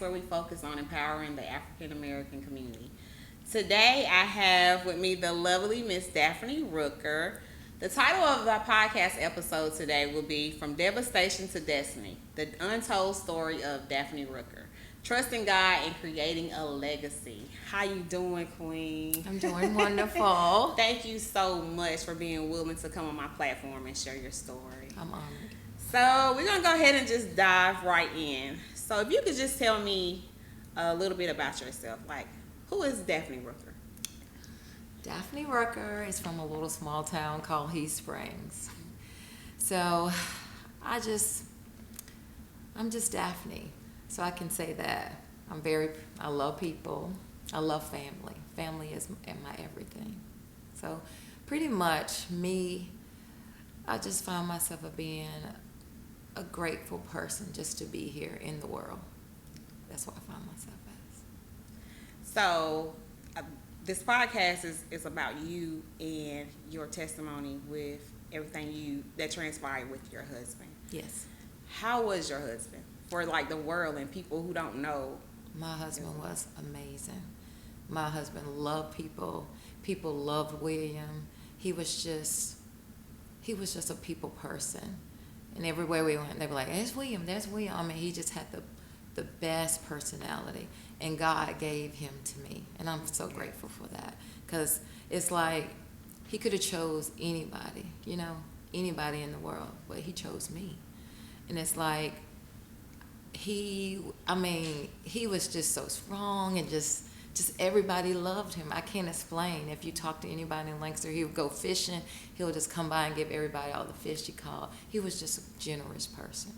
where we focus on empowering the African American community. Today, I have with me the lovely Miss Daffney Rucker. The title of our podcast episode today will be From Devastation to Destiny, the untold story of Daffney Rucker. Trusting God and creating a legacy. How you doing, Queen? I'm doing wonderful. Thank you so much for being willing to come on my platform and share your story. I'm honored. So we're going to go ahead and just dive right in. So if you could just tell me a little bit about yourself. Like, who is Daffney Rucker? Daffney Rucker is from a little small town called Heath Springs. So I'm just Daffney. So I can say that. I love people. I love family. Family is my everything. So pretty much me, I just find myself being a grateful person just to be here in the world. That's what I find myself as. So this podcast is about you and your testimony with everything that transpired with your husband. Yes. How was your husband? For like the world and people who don't know. My husband was amazing. My husband loved people. People loved William. He was just a people person. And everywhere we went, they were like, there's William. I mean, he just had the best personality. And God gave him to me. And I'm so grateful for that. Because it's like he could have chose anybody, anybody in the world. But he chose me. And it's like, he was just so strong and just everybody loved him. I can't explain. If you talk to anybody in Lancaster, he would go fishing. He'll just come by and give everybody all the fish he caught. He was just a generous person.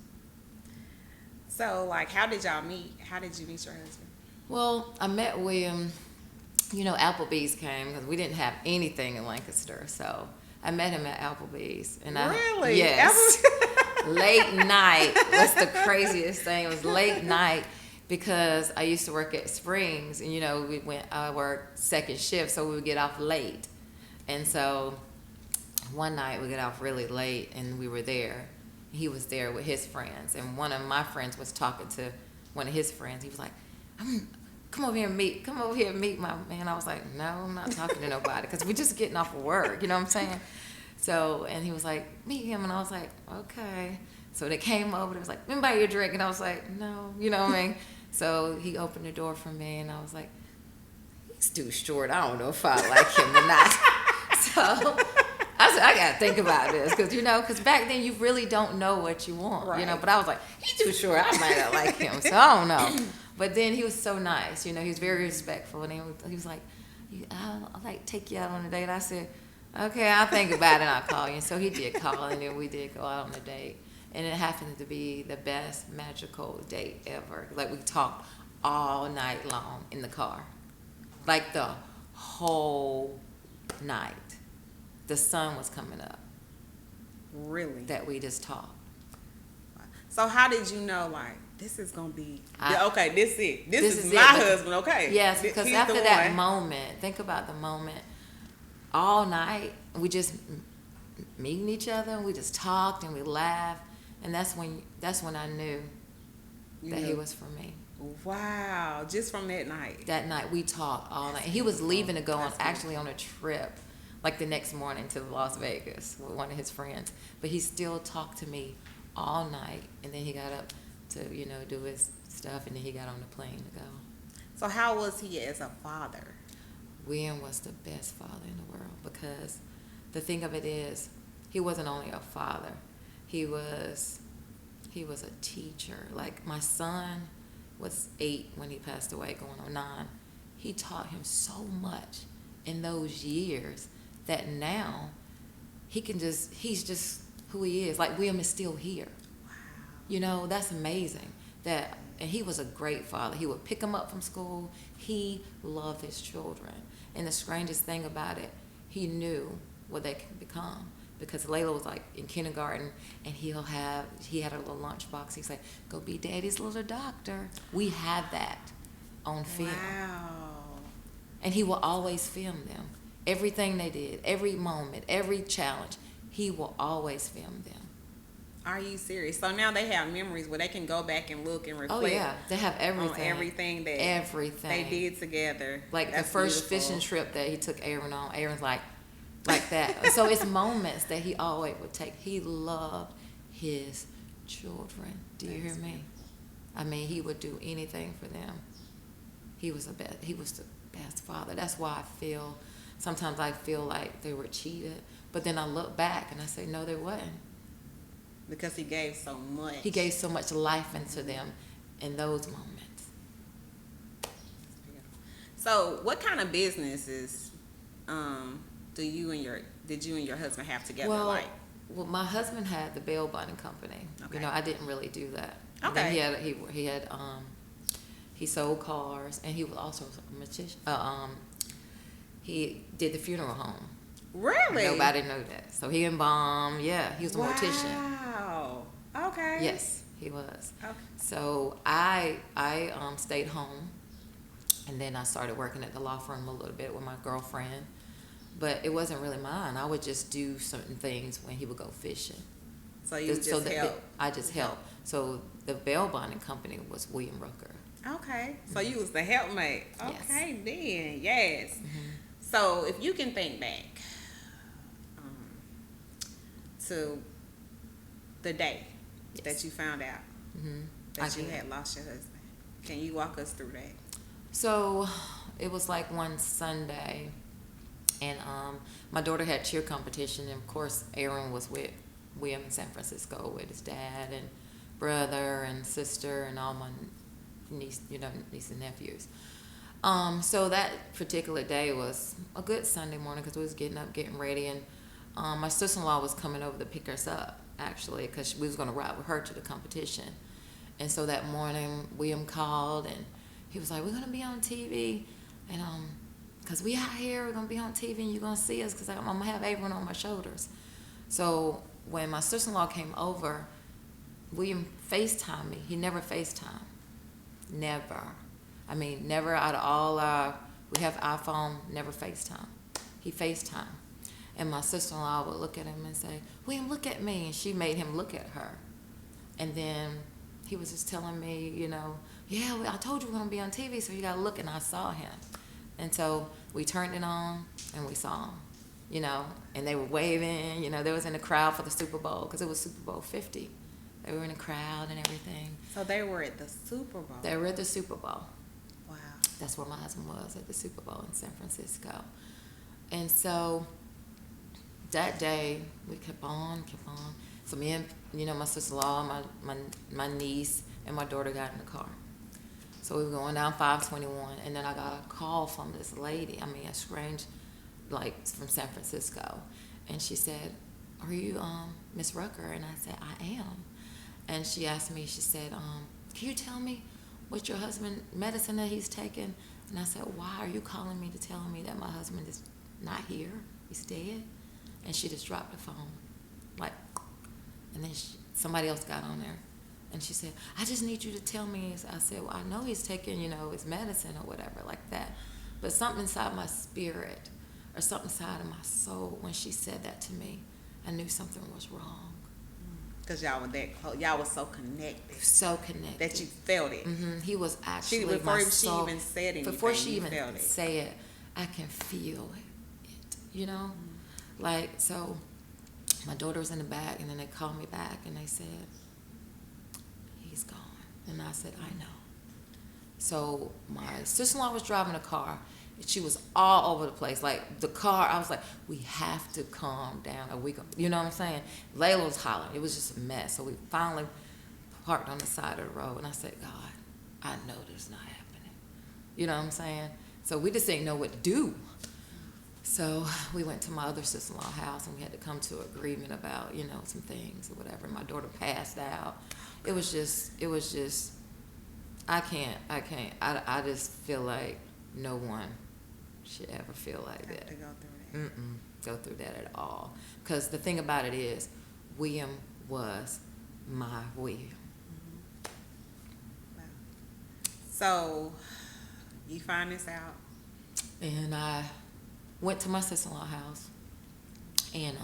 So, like, how did y'all meet? How did you meet your husband? Well, I met William, Applebee's came because we didn't have anything in Lancaster. So I met him at Applebee's. And Really? Yes. Late night. That's the craziest thing. It was late night because I used to work at Springs, and I worked second shift, so we would get off late. And so one night we got off really late, and we were there. He was there with his friends, and one of my friends was talking to one of his friends. He was like, come over here and meet my man. I was like, no, I'm not talking to nobody because we're just getting off of work. You know what I'm saying? So, and he was like, meet him. And I was like, okay. So they came over. They was like, let me buy you a drink. And I was like, no, you know what I mean? So he opened the door for me, and I was like, he's too short. I don't know if I like him or not. So I said, I got to think about this because back then you really don't know what you want, right. But I was like, he's too short. I might not like him. So I don't know. But then he was so nice. He was very respectful. And he was like, I'll take you out on a date. I said, okay, I'll think about it and I'll call you. And so he did call, and then we did go out on a date. And it happened to be the best magical date ever. Like, we talked all night long in the car. Like, the whole night. The sun was coming up. Really? That we just talked. So how did you know, like, this is going to be, okay, this is it. This is my husband, okay. Yes, because after that moment, think about the moment, all night, we just meeting each other, and we just talked and we laughed, and that's when I knew that he was for me. Wow, just from that night. That night, we talked all night. He was leaving to go on a trip, like the next morning to Las Vegas with one of his friends, but he still talked to me all night, and then he got up to, do his stuff, and then he got on the plane to go. So how was he as a father? William was the best father in the world, because the thing of it is, he wasn't only a father. He was a teacher. Like, my son was 8 when he passed away, going on 9. He taught him so much in those years that now he's just who he is. Like, William is still here. Wow. That's amazing. And he was a great father. He would pick them up from school. He loved his children. And the strangest thing about it, he knew what they could become. Because Layla was like in kindergarten, and he had a little lunchbox. He's like, go be daddy's little doctor. We had that on film. Wow. And he will always film them. Everything they did, every moment, every challenge, he will always film them. Are you serious? So now they have memories where they can go back and look and reflect. Oh yeah, they have everything. On everything that they did together. Like That's the first beautiful. fishing trip that he took Aaron on. Aaron's like that. So it's moments that he always would take. He loved his children. Do you hear me? I mean, he would do anything for them. He was the best father. That's why sometimes I feel like they were cheated. But then I look back and I say, no, they wasn't. Because he gave so much. He gave so much life into them in those moments. So, what kind of businesses did you and your husband have together? Well, my husband had the bail bonding company. Okay. You know, I didn't really do that. Okay. And then he sold cars, and he was also a magician. He did the funeral home. Really? Nobody knew that. So he embalmed. Yeah, he was a mortician. Wow. Okay. Yes, he was. Okay. So I stayed home, and then I started working at the law firm a little bit with my girlfriend. But it wasn't really mine. I would just do certain things when he would go fishing. So you just helped? I just helped. So the bail bonding company was William Rucker. Okay. So you was the helpmate. Okay, Yes. then. Yes. Mm-hmm. So if you can think back to the day that you found out that you had lost your husband, can you walk us through that? So it was like one Sunday, and my daughter had cheer competition, and of course Aaron was with William in San Francisco with his dad and brother and sister and all my niece and nephews. So that particular day was a good Sunday morning because we was getting up, getting ready, and my sister-in-law was coming over to pick us up, actually, because we was going to ride with her to the competition. And so that morning, William called, and he was like, we're going to be on TV, and because we out here, we're going to be on TV, and you're going to see us because I'm going to have Aaron on my shoulders. So when my sister-in-law came over, William FaceTimed me. He never FaceTimed. Never. I mean, never out of all we have iPhone, never FaceTime. He FaceTime. And my sister-in-law would look at him and say, William, look at me. And she made him look at her. And then he was just telling me, yeah, I told you we're going to be on TV, so you got to look. And I saw him. And so we turned it on, and we saw him, and they were waving. They was in the crowd for the Super Bowl because it was Super Bowl 50. They were in the crowd and everything. So they were at the Super Bowl? They were at the Super Bowl. Wow. That's where my husband was, at the Super Bowl in San Francisco. And so that day, we kept on. So me and, my sister-in-law, my niece, and my daughter got in the car. So we were going down 521, and then I got a call from this lady, a strange, from San Francisco. And she said, are you Miss Rucker? And I said, I am. And she asked me, she said, can you tell me what your husband, medicine that he's taking? And I said, why are you calling me to tell me that my husband is not here? He's dead? And she just dropped the phone. And then somebody else got on there. And she said, I just need you to tell me. I said, well, I know he's taking, his medicine or whatever like that. But something inside my spirit or something inside of my soul, when she said that to me, I knew something was wrong. Because y'all were that close. Y'all were so connected. So connected. That you felt it. Mm-hmm. He was actually before my she soul. even said anything, Before she you even felt it. say it, I can feel it. So my daughter was in the back, and then they called me back, and they said, he's gone. And I said, I know. So my sister-in-law was driving a car. She was all over the place. The car, I was like, we have to calm down. You know what I'm saying? Layla was hollering. It was just a mess. So we finally parked on the side of the road. And I said, God, I know this is not happening. You know what I'm saying? So we just didn't know what to do. So we went to my other sister-in-law's house, and we had to come to an agreement about, some things or whatever. My daughter passed out. It was just, I can't. I just feel like no one should ever feel like that. To go through that. Go through that at all. Because the thing about it is, William was my William. Wow. So, you find this out? And I went to my sister-in-law's house, and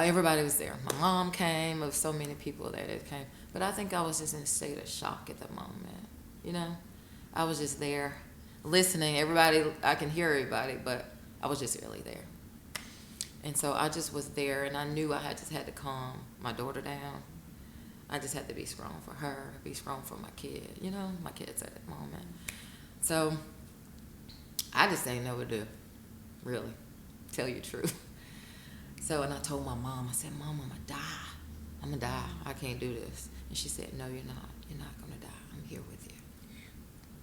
Everybody was there. My mom came. There was so many people there that came. But I think I was just in a state of shock at the moment. You know, I was just there, listening. Everybody, I can hear everybody, but I was just really there. And so I just was there, and I knew I just had to calm my daughter down. I just had to be strong for her, be strong for my kid, you know, my kids at that moment. So I just didn't know what to do, really, tell you the truth. So, and I told my mom, I said, Mom, I'm going to die. I'm going to die. I can't do this. And she said, no, you're not. You're not going to die. I'm here with you.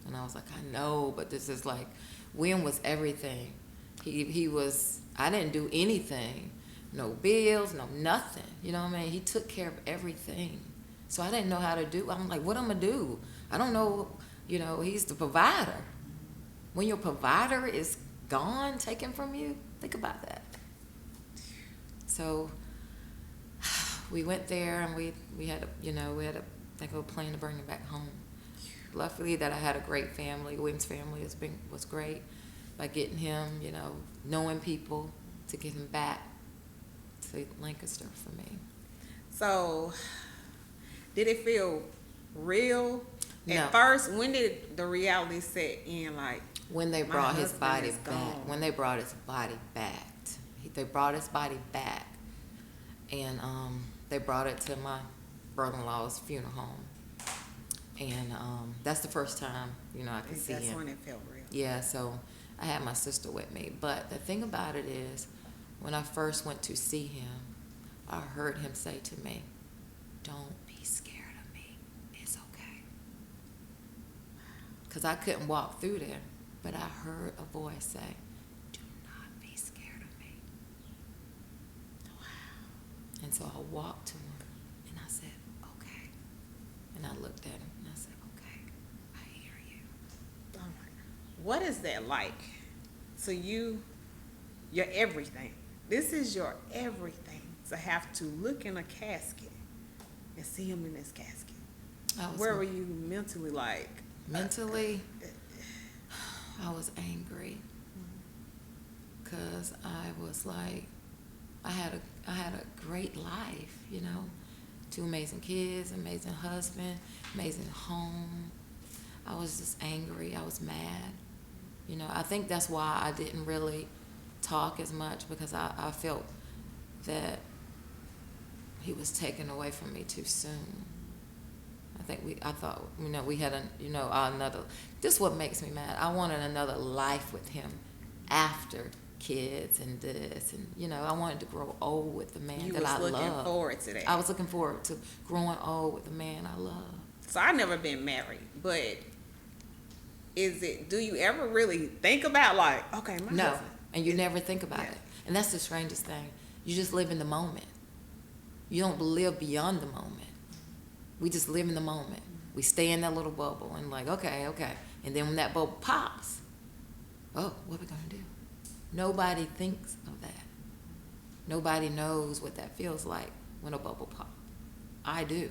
And I was like, I know, but this is like, Win was everything. He was, I didn't do anything. No bills, no nothing. You know what I mean? He took care of everything. So I didn't know how to do. I'm like, what am I going to do? I don't know. You know, he's the provider. When your provider is gone, taken from you, think about that. So we went there, and we had a think of a plan to bring him back home. Luckily that I had a great family. Wynn's family was great by getting him, you know, knowing people to get him back to Lancaster for me. So did it feel real No. at first? When did the reality set in? Like, When they my brought his husband body is back. gone. When they brought his body back. They brought his body back. And they brought it to my brother-in-law's funeral home. And that's the first time, you know, I could see that's him. when it felt real. Yeah, so I had my sister with me. But the thing about it is, when I first went to see him, I heard him say to me, don't be scared of me. It's okay. Because I couldn't walk through there. But I heard a voice say, do not be scared of me. Wow. And so I walked to him, and I said, okay. And I looked at him, and I said, okay, I hear you. Oh my God. What is that like? So you're everything. This is your everything. To have to look in a casket and see him in this casket. Where were you mentally like? Mentally, I was angry. Because I was like, I had a great life, you know. 2 amazing kids, amazing husband, amazing home. I was just angry. I was mad. You know, I think that's why I didn't really talk as much, because I felt that he was taken away from me too soon. I thought, you know, we had another, this is what makes me mad. I wanted another life with him after kids and this, and, you know, I wanted to grow old with the man that I love. You was looking forward to that. I was looking forward to growing old with the man I love. So I've never been married, but do you ever really think about like, okay, my No, husband? and you never think about it. And that's the strangest thing. You just live in the moment. You don't live beyond the moment. We just live in the moment. We stay in that little bubble and like, okay. And then when that bubble pops, oh, what are we going to do? Nobody thinks of that. Nobody knows what that feels like when a bubble pops. I do.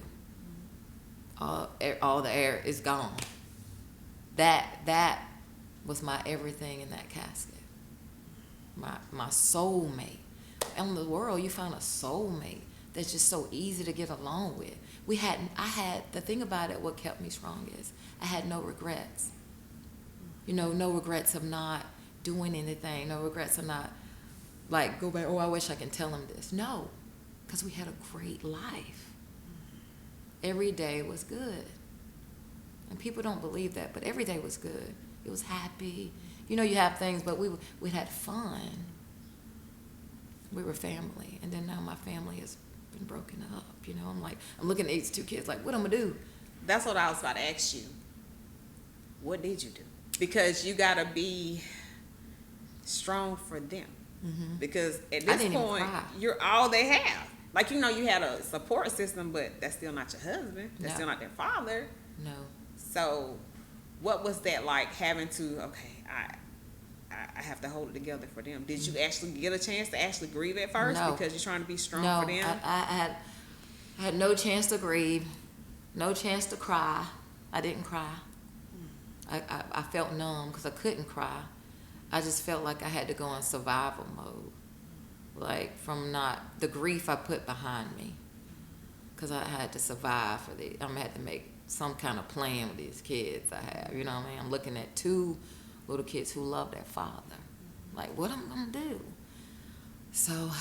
All the air is gone. That was my everything in that casket. My soulmate. In the world, you find a soulmate that's just so easy to get along with. The thing about it, what kept me strong is I had no regrets. You know, no regrets of not doing anything. No regrets of not, like, go back, oh, I wish I can tell him this. No, because we had a great life. Every day was good. And people don't believe that, but every day was good. It was happy. You know, you have things, but we had fun. We were family. And then now my family has been broken up. You know, I'm looking at these 2 kids like, what am I going to do? That's what I was about to ask you. What did you do? Because you got to be strong for them. Mm-hmm. Because at this point, you're all they have. Like, you know, you had a support system, but that's still not your husband. That's still not their father. No. So what was that like, having to, okay, I have to hold it together for them? Did you actually get a chance to actually grieve at first? No. Because you're trying to be strong for them? I had no chance to grieve, no chance to cry. I didn't cry. I felt numb because I couldn't cry. I just felt like I had to go in survival mode. like from not the grief I put behind me, because I had to survive for the. I had to make some kind of plan with these kids I have. You know what I mean? I'm looking at two little kids who love their father. Like, what am I gonna do? So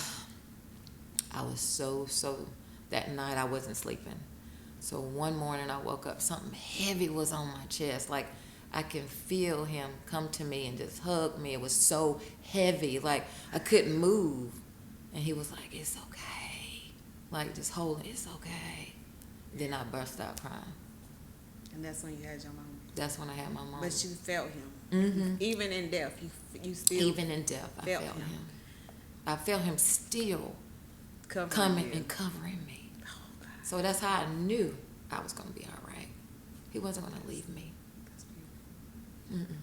I was so that night I wasn't sleeping. So one morning I woke up, something heavy was on my chest. Like I can feel him come to me and just hug me. It was so heavy, like I couldn't move. And he was like, it's okay. Like just holding, it's okay. Then I burst out crying. And that's when you had your mom. That's when I had my mom. But you felt him. Mm-hmm. Even in death, you still. Even in death, I felt him. I felt him still coming and covering me. Oh, God. So that's how I knew I was going to be all right. He wasn't going to leave me. That's beautiful.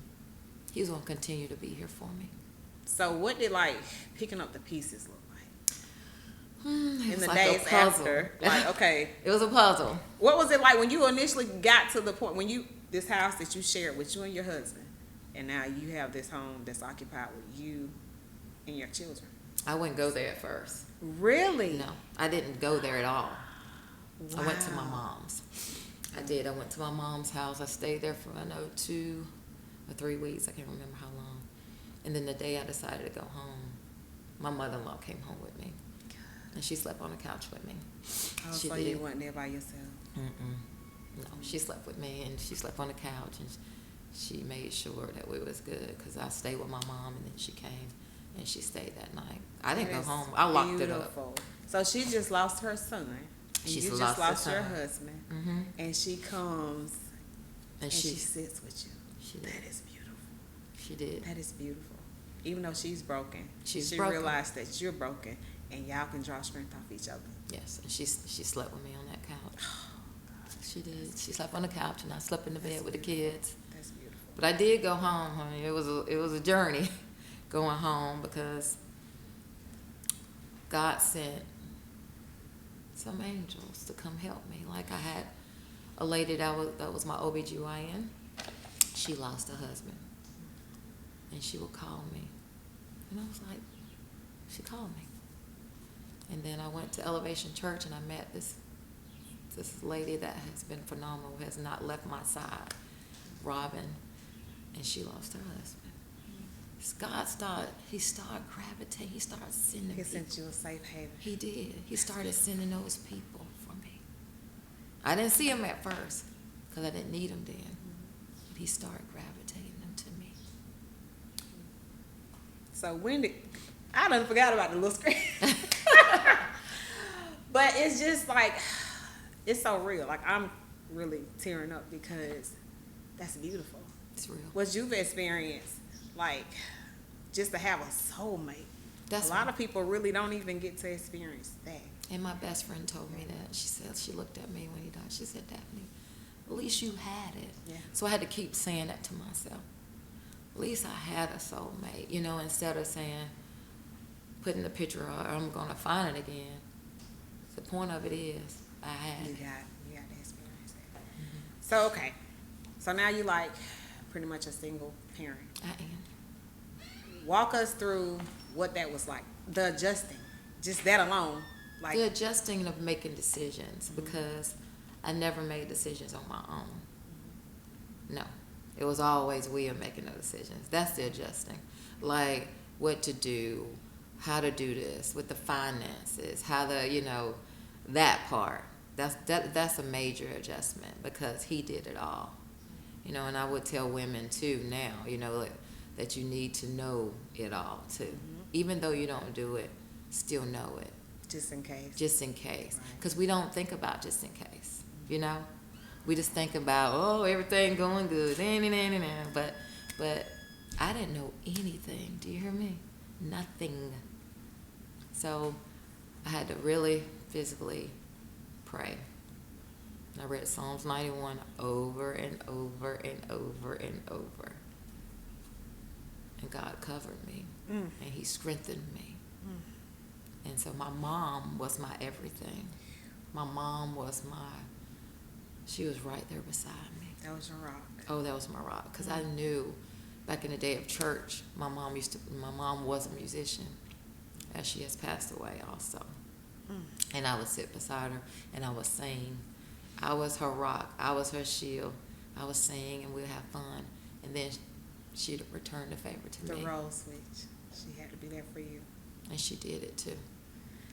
He was going to continue to be here for me. So what did like picking up the pieces look like? In the like days after, like okay, it was a puzzle. What was it like when you initially got to the point when you this house that you shared with you and your husband, and now you have this home that's occupied with you and your children? I wouldn't go there at first. Really? No, I didn't go there at all. Wow. I went to my mom's. I did. I went to my mom's house. I stayed there for 2 or 3 weeks. I can't remember how long. And then the day I decided to go home, my mother-in-law came home with me. And she slept on the couch with me. Oh, she so did. you weren't there by yourself? No, she slept with me, and she slept on the couch, and she made sure that we was good, because I stayed with my mom, and then she came, and she stayed that night. I didn't go home. I locked it up. So she just lost her son. And you just lost your husband. Mm-hmm. And she comes and she sits with you. She did. That is beautiful. She did. That is beautiful. Even though she's broken, she broken. realized that you're broken, and y'all can draw strength off each other. Yes, and she slept with me on that couch. She did. She slept on the couch, and I slept in the bed with the kids. That's beautiful. But I did go home, honey. It was a journey going home, because God sent some angels to come help me. Like I had a lady that was my OBGYN. She lost her husband, and she would call me, and I was like, she called me. And then I went to Elevation Church, and I met this lady that has been phenomenal, who has not left my side, Robin, and she lost her husband. God started gravitating. He started sending people. He sent you a safe haven. He did. He started sending those people for me. I didn't see him at first, because I didn't need him then. But he started gravitating them to me. So I done forgot about the little screen. But it's just like, it's so real. Like I'm really tearing up, because that's beautiful. It's real. What you've experienced, like, just to have a soulmate. That's a lot of people really don't even get to experience that. And my best friend told me that. She said, she looked at me when he died. She said, Daphne, at least you had it. Yeah. So I had to keep saying that to myself. At least I had a soulmate, instead of saying, putting the picture on, I'm going to find it again. The point of it is, I had it. You got to experience that. Mm-hmm. So, okay. So now you like pretty much a single parent. I am. Walk us through what that was like. The adjusting. Just that alone. Like the adjusting of making decisions, because I never made decisions on my own. No. It was always we are making the decisions. That's the adjusting. Like what to do, how to do this with the finances, how to, that part. That's a major adjustment, because he did it all. And I would tell women too now, that you need to know it all too. Mm-hmm. Even though you don't do it, still know it. Just in case. Just in case. Because we don't think about just in case, We just think about, everything going good. But I didn't know anything. Do you hear me? Nothing. So I had to really physically pray. I read Psalms 91 over and over and over and over. And God covered me. And he strengthened me. And so my mom was my everything. My mom was she was right there beside me. That was your rock. Oh, that was my rock. Because I knew back in the day of church, my mom was a musician. as she has passed away also. And I would sit beside her and I would sing. I was her rock. I was her shield. I would sing and we'd have fun. And then she'd return the favor to me. The role switch. She had to be there for you. And she did it too.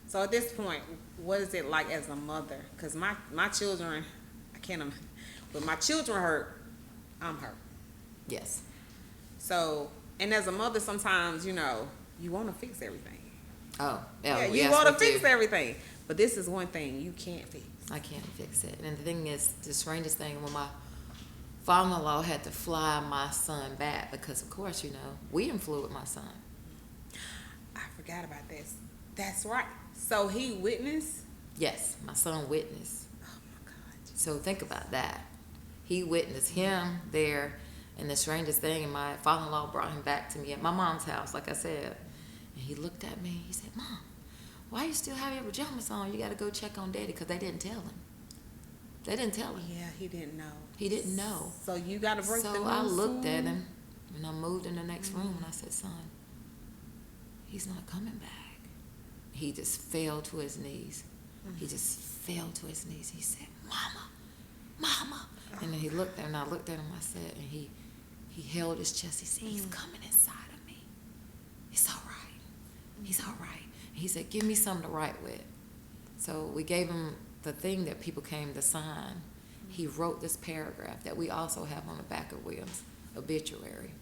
So at this point, what is it like as a mother? Because my children, I can't imagine. When my children hurt, I'm hurt. Yes. So, and as a mother, sometimes, you want to fix everything. Oh, Yeah, you yes, want to we fix do. everything. But this is one thing you can't fix. I can't fix it. And the thing is, the strangest thing, when my father-in-law had to fly my son back, because of course, we didn't flew with my son. I forgot about this. That's right. So he witnessed? Yes, my son witnessed. Oh my God. So think about that. He witnessed him there, and the strangest thing, my father-in-law brought him back to me at my mom's house, like I said. And he looked at me, he said, Mom, why you still have your pajamas on? You got to go check on Daddy, because they didn't tell him. They didn't tell him. Yeah, he didn't know. He didn't know. So you got to break the news. So I looked at him, and I moved in the next room, and I said, son, he's not coming back. He just fell to his knees. He just fell to his knees. He said, Mama, Mama. And then he looked at him, and I looked at him, I said, and he held his chest. He said, he's coming inside of me. It's all right. He's all right. And he said, give me something to write with. So we gave him the thing that people came to sign. He wrote this paragraph that we also have on the back of William's obituary.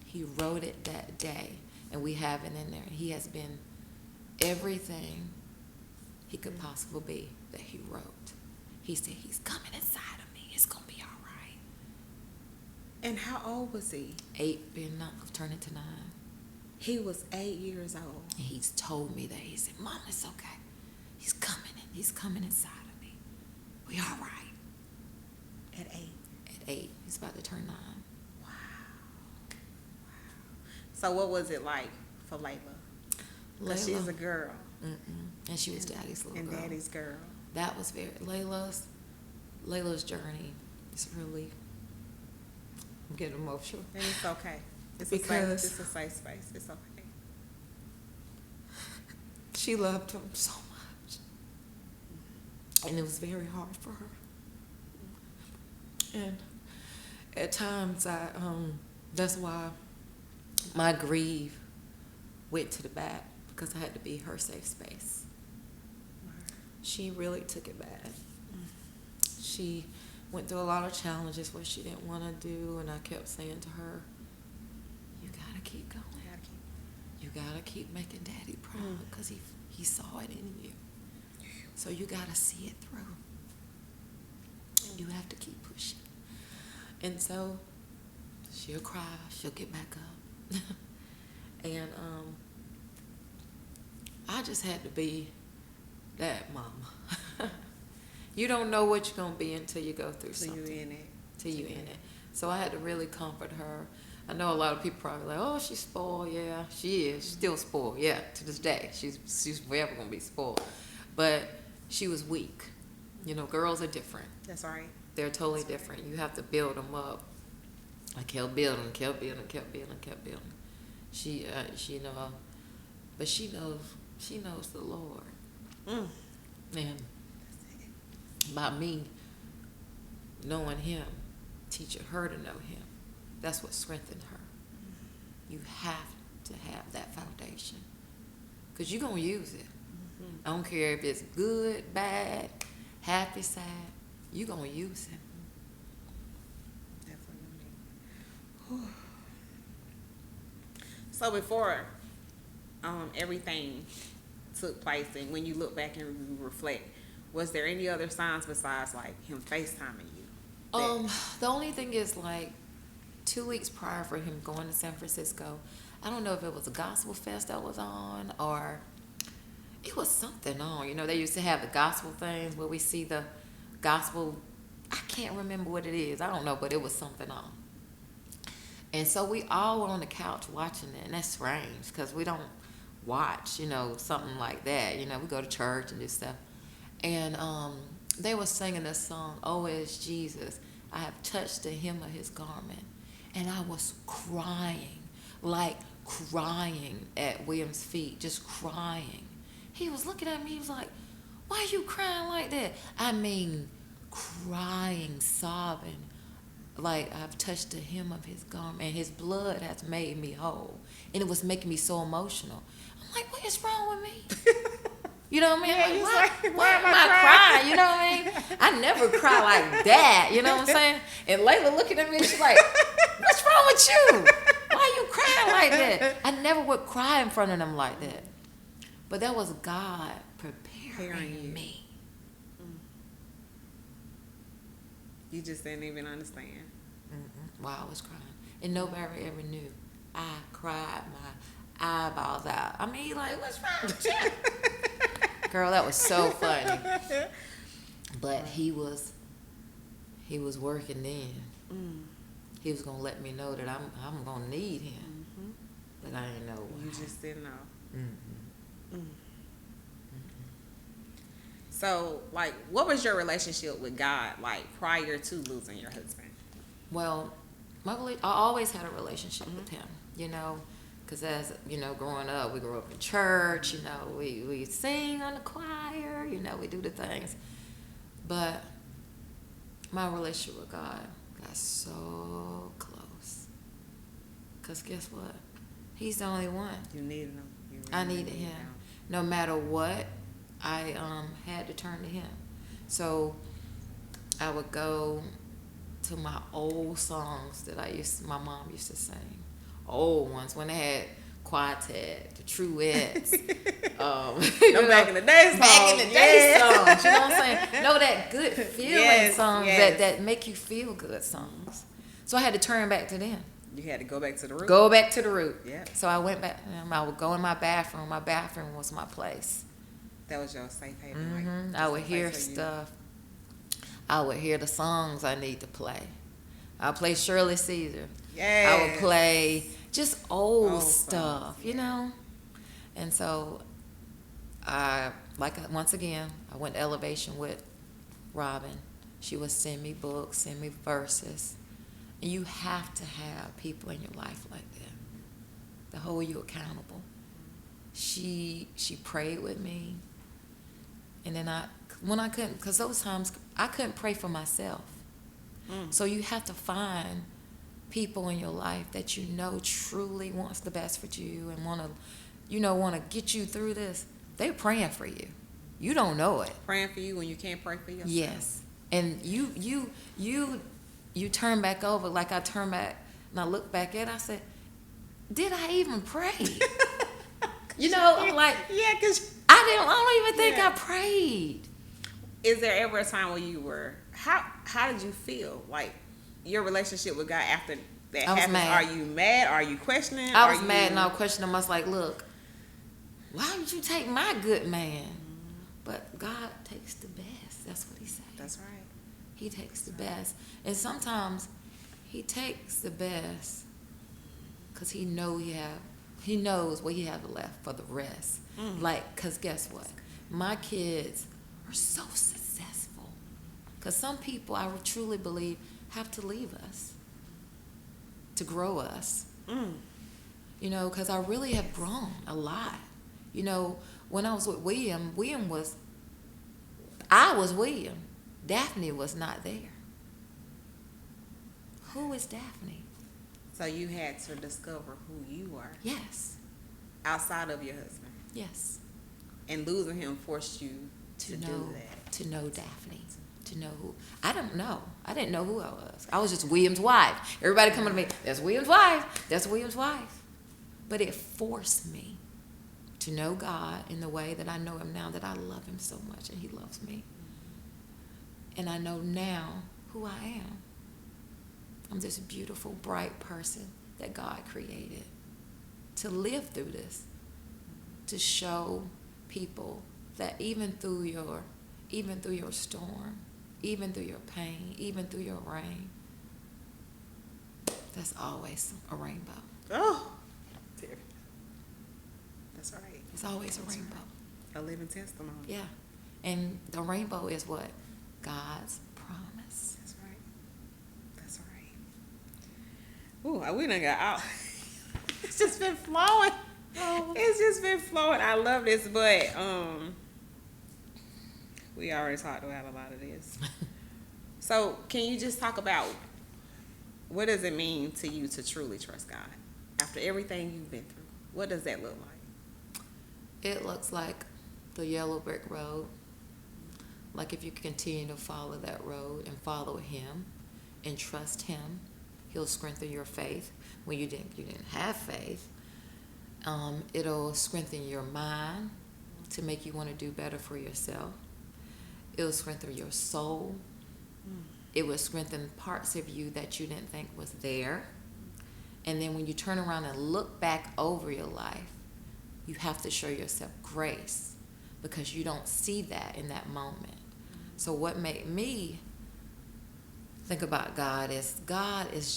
He wrote it that day, and we have it in there. He has been everything he could possibly be that he wrote. He said, he's coming inside of me. It's going to be all right. And how old was he? 8, turning to 9. He was 8 years old. And he's told me that. He said, Mom, it's okay. He's coming in. He's coming inside of me. We all right. At 8? At 8. He's about to turn 9. Wow. So what was it like for Layla? Because she's a girl. And she was Daddy's little girl. And Daddy's girl. That was Layla's journey. It's really, I'm getting emotional. And it's okay. It's Because a safe space. It's okay. She loved him so much. And it was very hard for her. And at times, that's why my grief went to the back, because I had to be her safe space. She really took it bad. She went through a lot of challenges what she didn't want to do, and I kept saying to her, you gotta keep going. You gotta keep making Daddy proud, because he saw it in you. So you gotta see it through. You have to keep pushing. And so she'll cry, she'll get back up. And I just had to be that mama. You don't know what you're going to be until you go through something. Till you in it. Till you in it. So I had to really comfort her. I know a lot of people probably like, oh, she's spoiled. Yeah, she is. She's still spoiled. Yeah, to this day. She's forever going to be spoiled. But she was weak. Girls are different. That's right. They're totally different. You have to build them up. I kept building. She but she knows the Lord. And by me knowing him, teaching her to know him, that's what strengthened her. You have to have that foundation, because you're going to use it. I don't care if it's good, bad, happy, sad, you're going to use it. Definitely. So before everything took place, and when you look back and you reflect, was there any other signs besides like him FaceTiming you? The only thing is, like, 2 weeks prior for him going to San Francisco, I don't know if it was a gospel fest that was on, or it was something on. They used to have the gospel things where we see the gospel. I can't remember what it is. I don't know, but it was something on. And so we all were on the couch watching it, and that's strange because we don't watch, something like that. We go to church and do stuff. And they were singing this song, "Oh, it's Jesus. I have touched the hem of his garment." And I was crying, like crying at William's feet, just crying. He was looking at me. He was like, "Why are you crying like that?" I mean, crying, sobbing, like I've touched the hem of his garment, and his blood has made me whole, and it was making me so emotional. I'm like, "What is wrong with me?" You know what I mean? Yeah, Like, why am I crying? You know what I mean? I never cry like that. You know what I'm saying? And Layla looking at me, she's like, "What's wrong with you? Why are you crying like that?" I never would cry in front of them like that. But that was God preparing me. You just didn't even understand. While I was crying. And nobody ever knew. I cried my eyeballs out. I mean, like, "What's wrong with you?" Girl, that was so funny. But he was working then. He was gonna let me know that I'm gonna need him. But I didn't know. You just didn't know. So, like, what was your relationship with God like prior to losing your husband? Well, I always had a relationship with him, you know, because as, you know, growing up, we grew up in church, you know, we sing on the choir, you know, we do the things. But my relationship with God got so close. Because guess what? He's the only one. You needed him. I needed him. No matter what, I had to turn to him. So I would go to my old songs that my mom used to sing. Old ones when they had Quartet, the Truettes. Back in the day songs. Back in the day songs. You know what I'm saying? No, that good feeling songs that make you feel good songs. So I had to turn back to them. You had to go back to the root. Go back to the root. Yeah. So I went back. I would go in my bathroom. My bathroom was my place. That was your safe haven. I would hear stuff. I would hear the songs I need to play. I'll play Shirley Caesar. Yeah. I would play just old stuff, you know. And so once again, I went to Elevation with Robin. She would send me books, send me verses. And you have to have people in your life like that to hold you accountable. She prayed with me. And then when I couldn't, because those times I couldn't pray for myself. So you have to find people in your life that you know truly wants the best for you and want to get you through this. They're praying for you. You don't know it. Praying for you when you can't pray for yourself. Yes. And you turn back over, like I turn back and I look back at it, I said, did I even pray? You know, I'm like, yeah, because I don't even think I prayed. Is there ever a time where you were, how did you feel? Like, your relationship with God after that happened? Mad. Are you mad? Are you questioning? I was mad and I was questioning. I was like, look, why would you take my good man? But God takes the best. That's what he said. That's right. He takes the best. And sometimes he takes the best because he knows what he have left for the rest. Like, because guess what? My kids are so successful. Because some people, I truly believe, have to leave us to grow us. You know, because I really have grown a lot. You know, when I was with William I was William. Daphne was not there. Who is Daphne? So you had to discover who you were. Yes. Outside of your husband. Yes. And losing him forced you to know, do that. To know Daphne. To know who. I don't know. I didn't know who I was. I was just William's wife. Everybody coming to me, that's William's wife. That's William's wife. But it forced me to know God in the way that I know him now, that I love him so much and he loves me. And I know now who I am. I'm this beautiful, bright person that God created to live through this, to show people that even through your storm, even through your pain, even through your rain, there's always a rainbow. Oh, that's right. There's always a rainbow. Right. A living testimony. Yeah. And the rainbow is what? God's promise. That's right. That's right. Ooh, we done got out. just been flowing. Oh. It's just been flowing. I love this, but we already talked about a lot of this. So, can you just talk about what does it mean to you to truly trust God after everything you've been through? What does that look like? It looks like the yellow brick road. Like if you continue to follow that road and follow him and trust him, he'll strengthen your faith when you didn't have faith. It'll strengthen your mind to make you want to do better for yourself. It'll strengthen your soul. It will strengthen parts of you that you didn't think was there. And then when you turn around and look back over your life, you have to show yourself grace because you don't see that in that moment. So what made me think about God is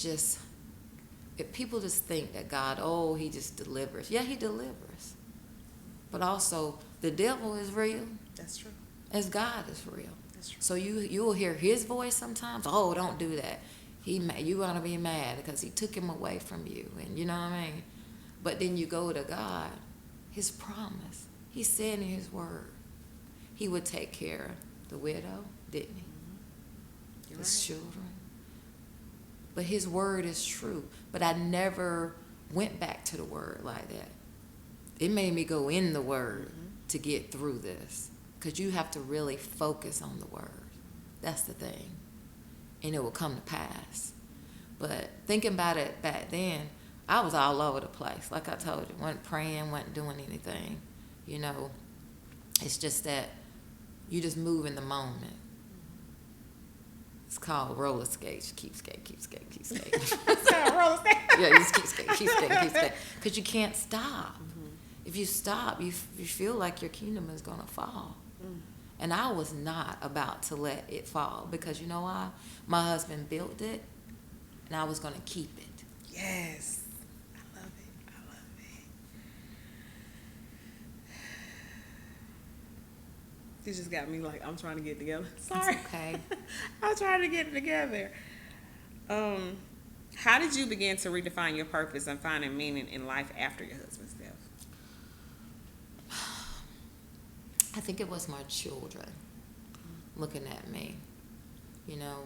just, if people just think that God, oh, he just delivers. Yeah, he delivers. But also, the devil is real. That's true. As God is real. That's true. So you will hear his voice sometimes. Oh, don't do that. You want to be mad because he took him away from you. And you know what I mean? But then you go to God, his promise. He said in his word, he would take care of the widow, didn't he? You're His right. children. But his word is true. But I never went back to the word like that. It made me go in the word to get through this. Because you have to really focus on the word. That's the thing. And it will come to pass. But thinking about it back then, I was all over the place. Like I told you, wasn't praying, wasn't doing anything. You know, it's just that you just move in the moment. It's called roller skates. Keep skating, keep skating, keep skating. It's called roller skates. Yeah, you just keep skating, keep skating, keep skating. Because you can't stop. If you stop, you feel like your kingdom is going to fall. And I was not about to let it fall because you know why? My husband built it, and I was going to keep it. Yes. I love it. I love it. You just got me like, I'm trying to get it together. Sorry. It's okay. I'm trying to get it together. How did you begin to redefine your purpose and finding meaning in life after your husband's death? I think it was my children looking at me,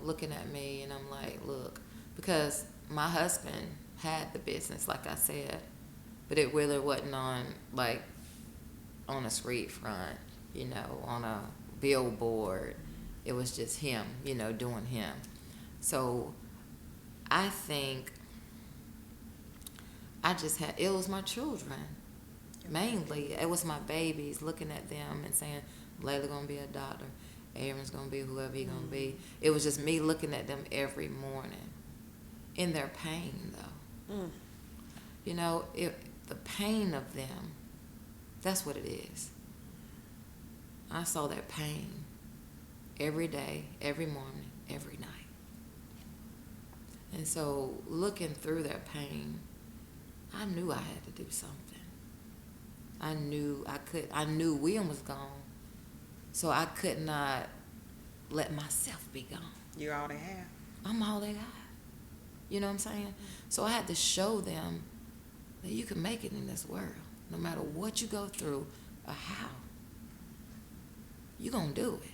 looking at me, and I'm like, look, because my husband had the business, like I said, but it really wasn't on a street front, on a billboard. It was just him, doing him. So I think it was my children. Mainly, it was my babies, looking at them and saying, Layla gonna be a doctor, Aaron's gonna be whoever he gonna be. It was just me looking at them every morning, in their pain though. The pain of them, that's what it is. I saw their pain every day, every morning, every night. And so looking through their pain, I knew I had to do something. I knew William was gone, so I could not let myself be gone. You're all they have. I'm all they got. You know what I'm saying? So I had to show them that you can make it in this world, no matter what you go through or how. You're going to do it.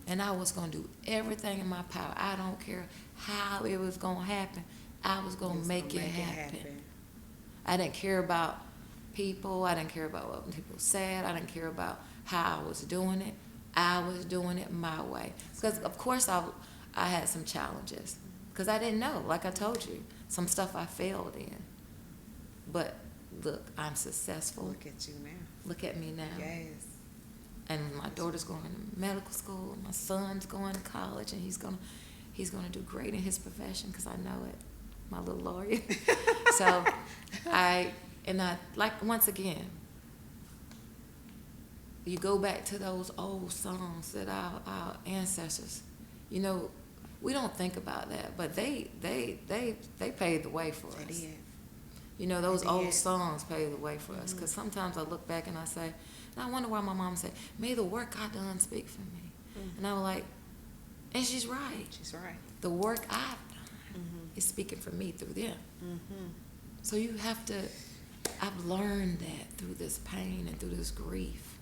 And I was going to do everything in my power. I don't care how it was going to happen. I was going to make it happen. I didn't care about people. I didn't care about what people said. I didn't care about how I was doing it. I was doing it my way. Because, of course, I had some challenges. Because I didn't know. Like I told you, some stuff I failed in. But, look, I'm successful. Look at you now. Look at me now. Yes. And my daughter's going to medical school. My son's going to college, and he's gonna do great in his profession because I know it. My little lawyer. So once again, you go back to those old songs that our ancestors, we don't think about that, but they paved the way for They us. did. Those old songs paved the way for us. Because sometimes I look back and I say, and I wonder why my mom said, may the work I done speak for me. And I was like, and she's right. She's right. The work I've done is speaking for me through them. So you have to I've learned that through this pain and through this grief.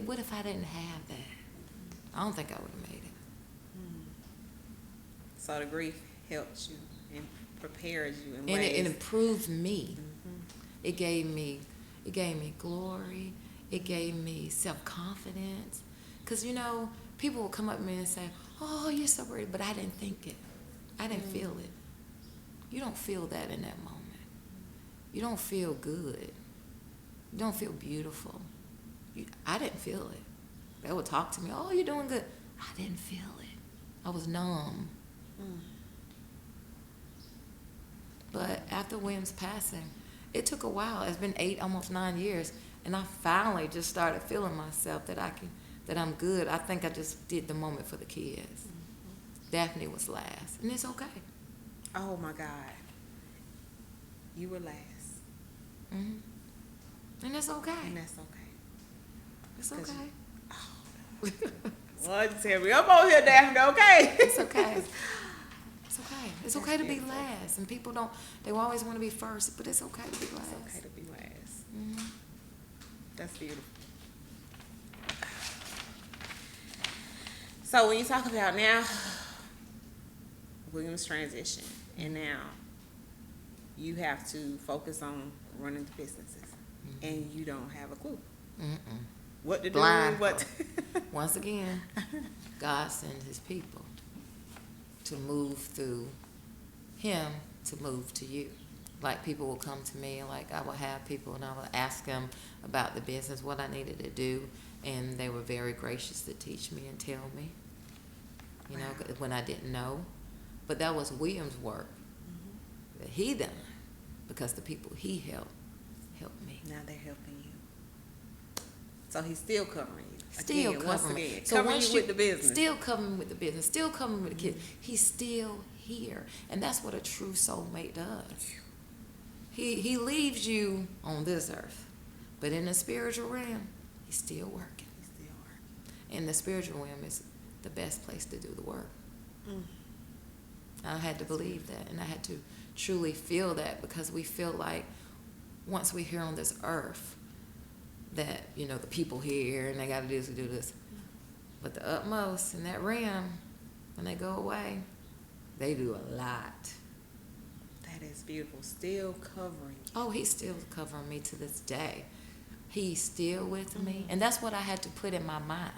What if I didn't have that? I don't think I would have made it. So the grief helped you and prepared you in And ways. it improved me. It gave me glory. It gave me self-confidence. Because, people will come up to me and say, oh, you're so pretty, but I didn't think it. I didn't feel it. You don't feel that in that moment. You don't feel good. You don't feel beautiful. I didn't feel it. They would talk to me, oh, you're doing good. I didn't feel it. I was numb. But after William's passing, it took a while. It's been 8, almost 9 years, and I finally just started feeling myself that I'm good. I think I just did the moment for the kids. Daphne was last, and it's okay. Oh my God, you were last. And it's okay. And that's okay. It's okay. Well, tell me, I'm over here, Daphne. Okay. It's okay. It's okay. It's okay to be last, and people they always want to be first, but it's okay to be last. It's okay to be last. That's beautiful. So when you talk about now, William's transition, and now you have to focus on running the businesses, and you don't have a clue what to do. What? Once again, God sends His people to move through Him to move to you. Like people will come to me, and like I will have people, and I will ask them about the business, what I needed to do, and they were very gracious to teach me and tell me. When I didn't know. But that was William's work that he done, because the people he helped me. Now they're helping you. So he's still covering you. Still again, covering me. So covering you with the business. Still covering me with the business. Still covering me with the kids. He's still here. And that's what a true soulmate does. He leaves you on this earth. But in the spiritual realm, he's still working. He's still working. And the spiritual realm is the best place to do the work. I had to believe that, and I had to truly feel that, because we feel like once we're here on this earth that, the people here and they got to do this and do this. But the utmost in that realm, when they go away, they do a lot. That is beautiful. Still covering you. Oh, he's still covering me to this day. He's still with me. And that's what I had to put in my mind.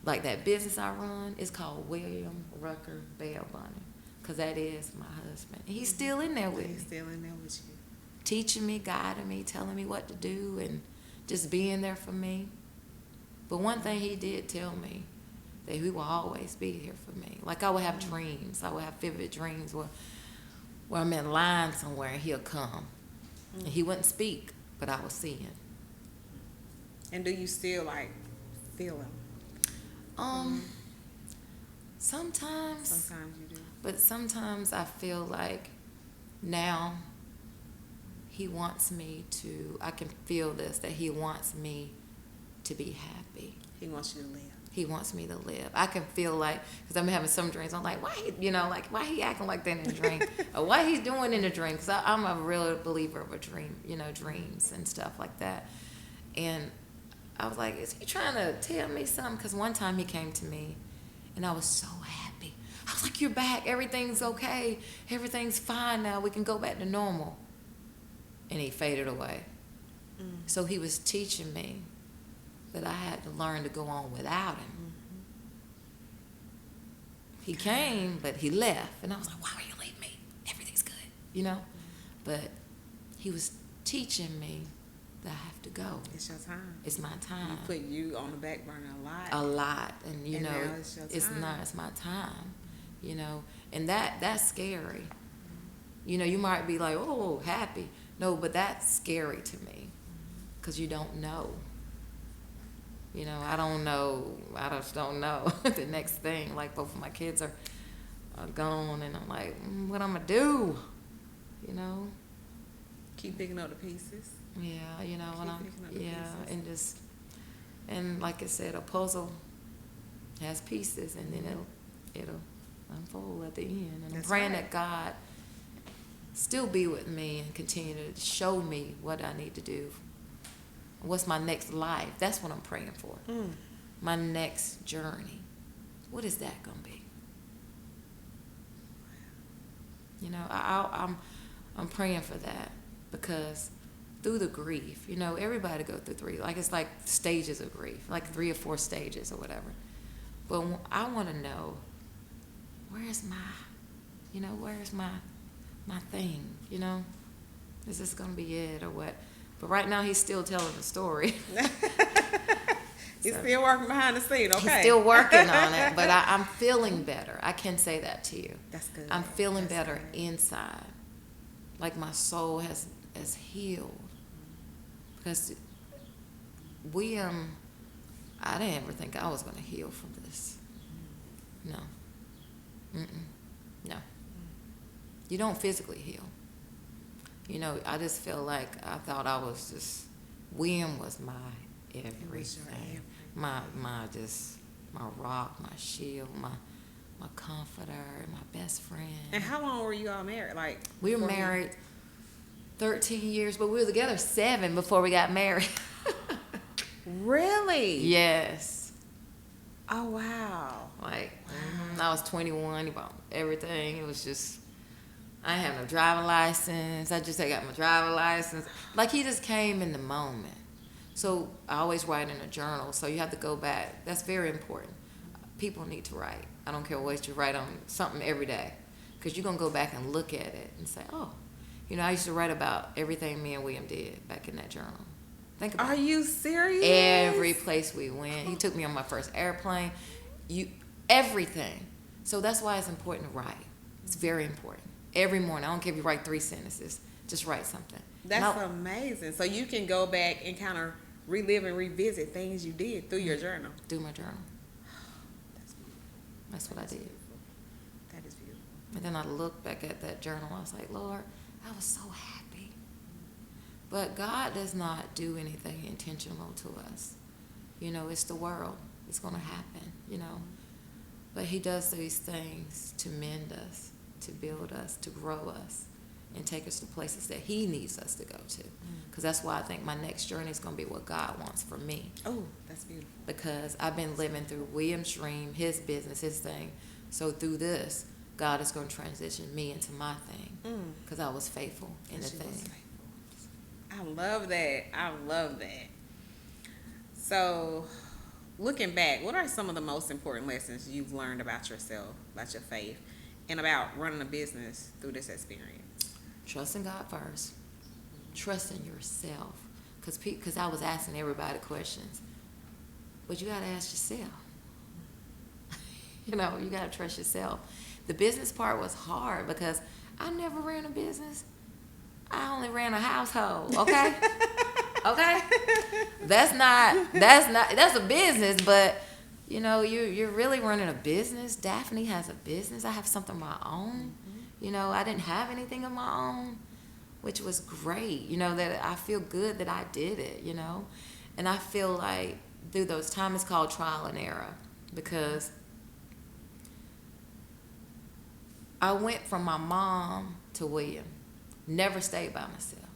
Like that business I run is called William Rucker Bail Bonnie, because that is my husband. And he's still in there with me. He's still in there with you. Teaching me, guiding me, telling me what to do, and just being there for me. But one thing he did tell me, that he will always be here for me. Like I would have dreams. I would have vivid dreams where I'm in line somewhere and he'll come. And he wouldn't speak, but I was seeing. And do you still feel him? Sometimes. Sometimes you do. But sometimes I feel like now he wants me to, I can feel this, that he wants me to be happy. He wants you to live. He wants me to live. I can feel like, because I'm having some dreams, I'm like, why he acting like that in the dream? Or what he's doing in the dream? Because I'm a real believer of a dream, dreams and stuff like that. And I was like, is he trying to tell me something? Because one time he came to me, and I was so happy. I was like, you're back. Everything's okay. Everything's fine now. We can go back to normal. And he faded away. So he was teaching me that I had to learn to go on without him. He came, but he left. And I was like, why would you leave me? Everything's good, But he was teaching me that I have to go. It's your time. It's my time. He put you on the back burner a lot. A lot. And, now it's your time. It's my time, And that's scary. You might be like, oh, happy. No, but that's scary to me, because you don't know. I don't know. I just don't know the next thing. Like both of my kids are gone, and I'm like, what I'm gonna do? Keep picking up the pieces. Yeah, and pieces. and like I said, a puzzle has pieces, and then it'll unfold at the end. And I'm praying that God still be with me and continue to show me what I need to do. What's my next life? That's what I'm praying for. My next journey. What is that going to be? You know, I'm praying for that, because through the grief, you know, everybody go through three. Like, it's like stages of grief, like 3 or 4 stages or whatever. But I want to know, where's my thing, you know? Is this going to be it or what? But right now he's still telling the story. He's still working behind the scene, okay? He's still working on it, but I'm feeling better. I can say that to you. That's good. I'm feeling better inside. Like my soul has healed. Because I didn't ever think I was going to heal from this. No. No. You don't physically heal. You know, I just feel like I thought I was just, William was my everything. My rock, my shield, my comforter, my best friend. And how long were you all married? Like, we were married 13 years, but we were together 7 before we got married. Really? Yes. Oh, wow. Like, I was 21, about everything. It was just, I didn't have no driving license. I got my driving license. Like, he just came in the moment. So I always write in a journal. So you have to go back. That's very important. People need to write. I don't care what you write on something every day, because you're going to go back and look at it and say, oh, you know, I used to write about everything me and William did back in that journal. Think about it. Are you serious? Every place we went. He took me on my first airplane. Everything. So that's why it's important to write. It's very important. Every morning. I don't care if you write 3 sentences. Just write something. That's amazing. So you can go back and kind of relive and revisit things you did through your journal. Do my journal. That's what I did. That is beautiful. And then I looked back at that journal. I was like, Lord, I was so happy. But God does not do anything intentional to us. You know, it's the world. It's going to happen, you know. But he does these things to mend us, to build us, to grow us, and take us to places that he needs us to go to. Because that's why I think my next journey is going to be what God wants for me. Oh, that's beautiful. Because I've been living through William's dream, his business, his thing. So through this, God is going to transition me into my thing. Because I was faithful in the thing. I love that. I love that. So, looking back, what are some of the most important lessons you've learned about yourself, about your faith, and about running a business through this experience? Trusting God first. Trusting yourself. Because I was asking everybody questions. But you got to ask yourself. You know, you got to trust yourself. The business part was hard because I never ran a business. I only ran a household, okay? Okay? That's a business, but you know, you're really running a business. Daphne has a business. I have something of my own. You know, I didn't have anything of my own, which was great. You know, that I feel good that I did it, you know? And I feel like through those times, it's called trial and error, because I went from my mom to William. Never stayed by myself.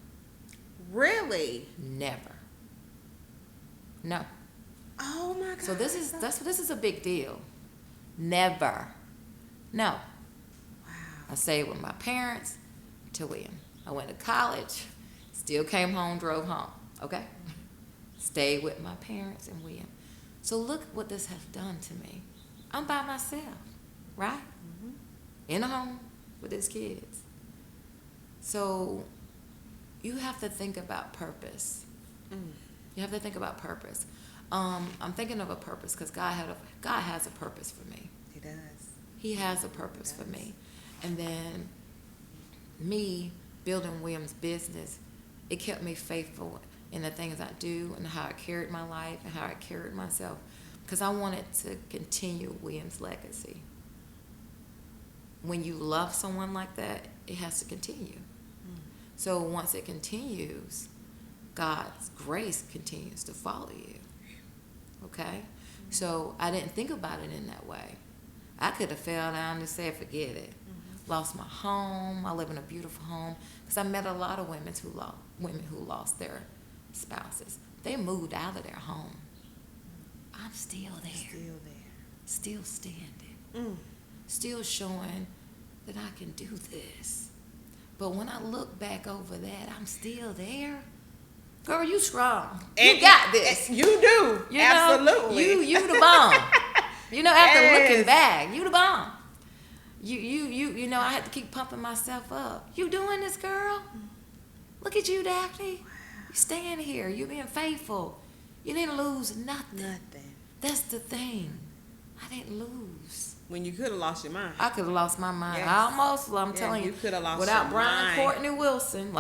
Really? Never. No. Oh my God. So this is a big deal. Never. No. Wow. I stayed with my parents to William. I went to college, still came home, drove home. Okay? Stayed with my parents and William. So look what this has done to me. I'm by myself, right? In a home with his kids. So you have to think about purpose. You have to think about purpose. I'm thinking of a purpose because God has a purpose for me. He does. He has a purpose for me. And then me building William's business, it kept me faithful in the things I do and how I carried my life and how I carried myself, because I wanted to continue William's legacy. When you love someone like that, it has to continue. So once it continues, God's grace continues to follow you. Okay? So I didn't think about it in that way. I could have fell down and said, forget it. lost my home. I live in a beautiful home because I met a lot of women who lost their spouses. They moved out of their home. I'm still there. Still standing. Still showing that I can do this. But when I look back over that, I'm still there. Girl, you strong. You got this. You do. You Absolutely. Know, you the bomb. After looking back, you the bomb. You know, I had to keep pumping myself up. You doing this, girl? Look at you, Daphne. You staying here. You being faithful. You didn't lose nothing. That's the thing. I didn't lose. When you could have lost your mind. I could have lost my mind. Yes. I'm telling you. Could have lost without your Brian mind. Courtney Wilson,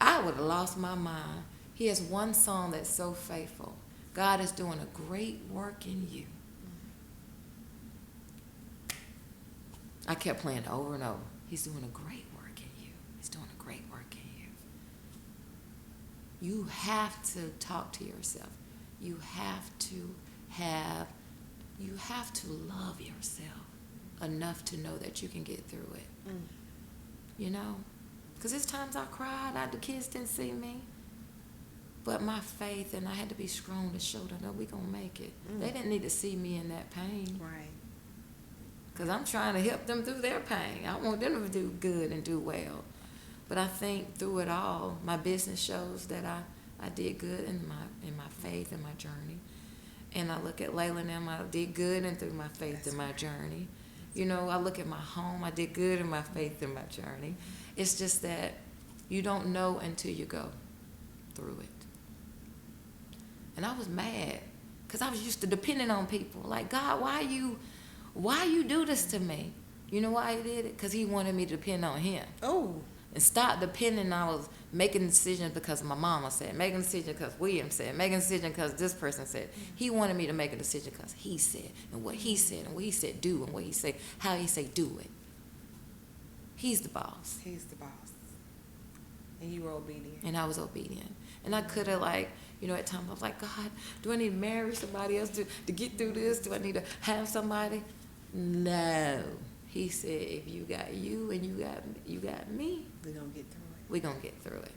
I would have lost my mind. He has one song that's so faithful. God is doing a great work in you. I kept playing it over and over. He's doing a great work in you. He's doing a great work in you. You have to talk to yourself. You have to love yourself enough to know that you can get through it. You know? Because there's times I cried, the kids didn't see me. But my faith, and I had to be strong to show them, no, we're going to make it. They didn't need to see me in that pain. Right. Because I'm trying to help them through their pain. I want them to do good and do well. But I think through it all, my business shows that I did good in my faith and my journey. And I look at Layla and them, I did good and through my faith and my journey. You know, I look at my home, I did good in my faith and my journey. It's just that you don't know until you go through it. And I was mad because I was used to depending on people. Like, God, why you do this to me? You know why he did it? Because he wanted me to depend on him. Oh. And stop depending. I was making decisions because my mama said, making decisions because William said, making decisions because this person said. He wanted me to make a decision because he said, and what he said, and what he said do, and what he said, how he said do it. He's the boss. He's the boss. And you were obedient. And I was obedient. And I could have, like, you know, at times I was like, God, do I need to marry somebody else to get through this? Do I need to have somebody? No. He said, if you got you and you got me, we're going to get through it. We're going to get through it.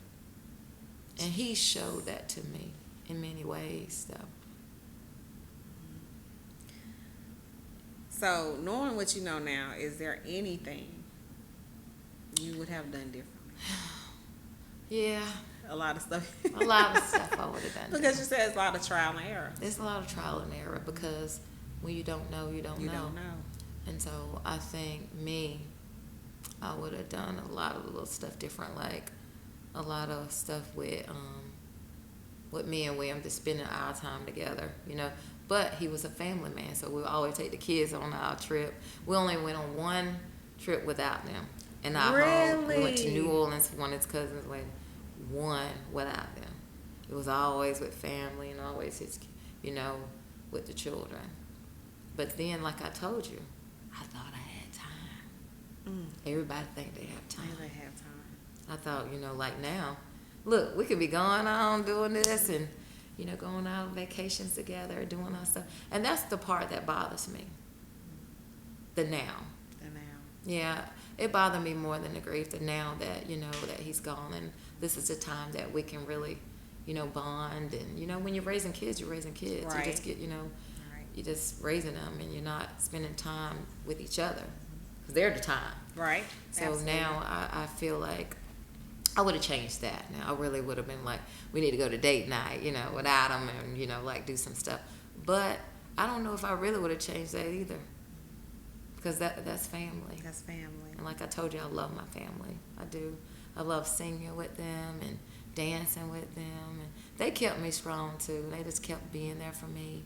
And he showed that to me in many ways, though. So, knowing what you know now, is there anything you would have done differently? Yeah. A lot of stuff. A lot of stuff I would have done Because different. you said it's a lot of trial and error. There's a lot of trial and error because when you don't know, you don't know. You don't know. And so I think I would have done a lot of little stuff different, like a lot of stuff with me and William, just spending our time together, you know. But he was a family man, so we would always take the kids on our trip. We only went on one trip without them. And we went to New Orleans for one of his cousins' wedding. One without them. It was always with family and always his, you know, with the children. But then, like I told you, I thought I had time. Everybody think they have time. They have time. I thought, you know, like now, look, we could be going on doing this and, you know, going on vacations together, doing our stuff. And that's the part that bothers me. The now. Yeah, it bothered me more than the grief, the now that, you know, that he's gone. And this is the time that we can really, you know, bond. And, you know, when you're raising kids, you're raising kids. Right. You just get, you know, you're just raising them and you're not spending time with each other. Because they're the time. Right. So Absolutely. now I feel like I would have changed that. Now I really would have been like, we need to go to date night, you know, without him and, you know, like do some stuff. But I don't know if I really would have changed that either. Because that's family. That's family. And like I told you, I love my family. I do. I love singing with them and dancing with them. And they kept me strong, too. They just kept being there for me.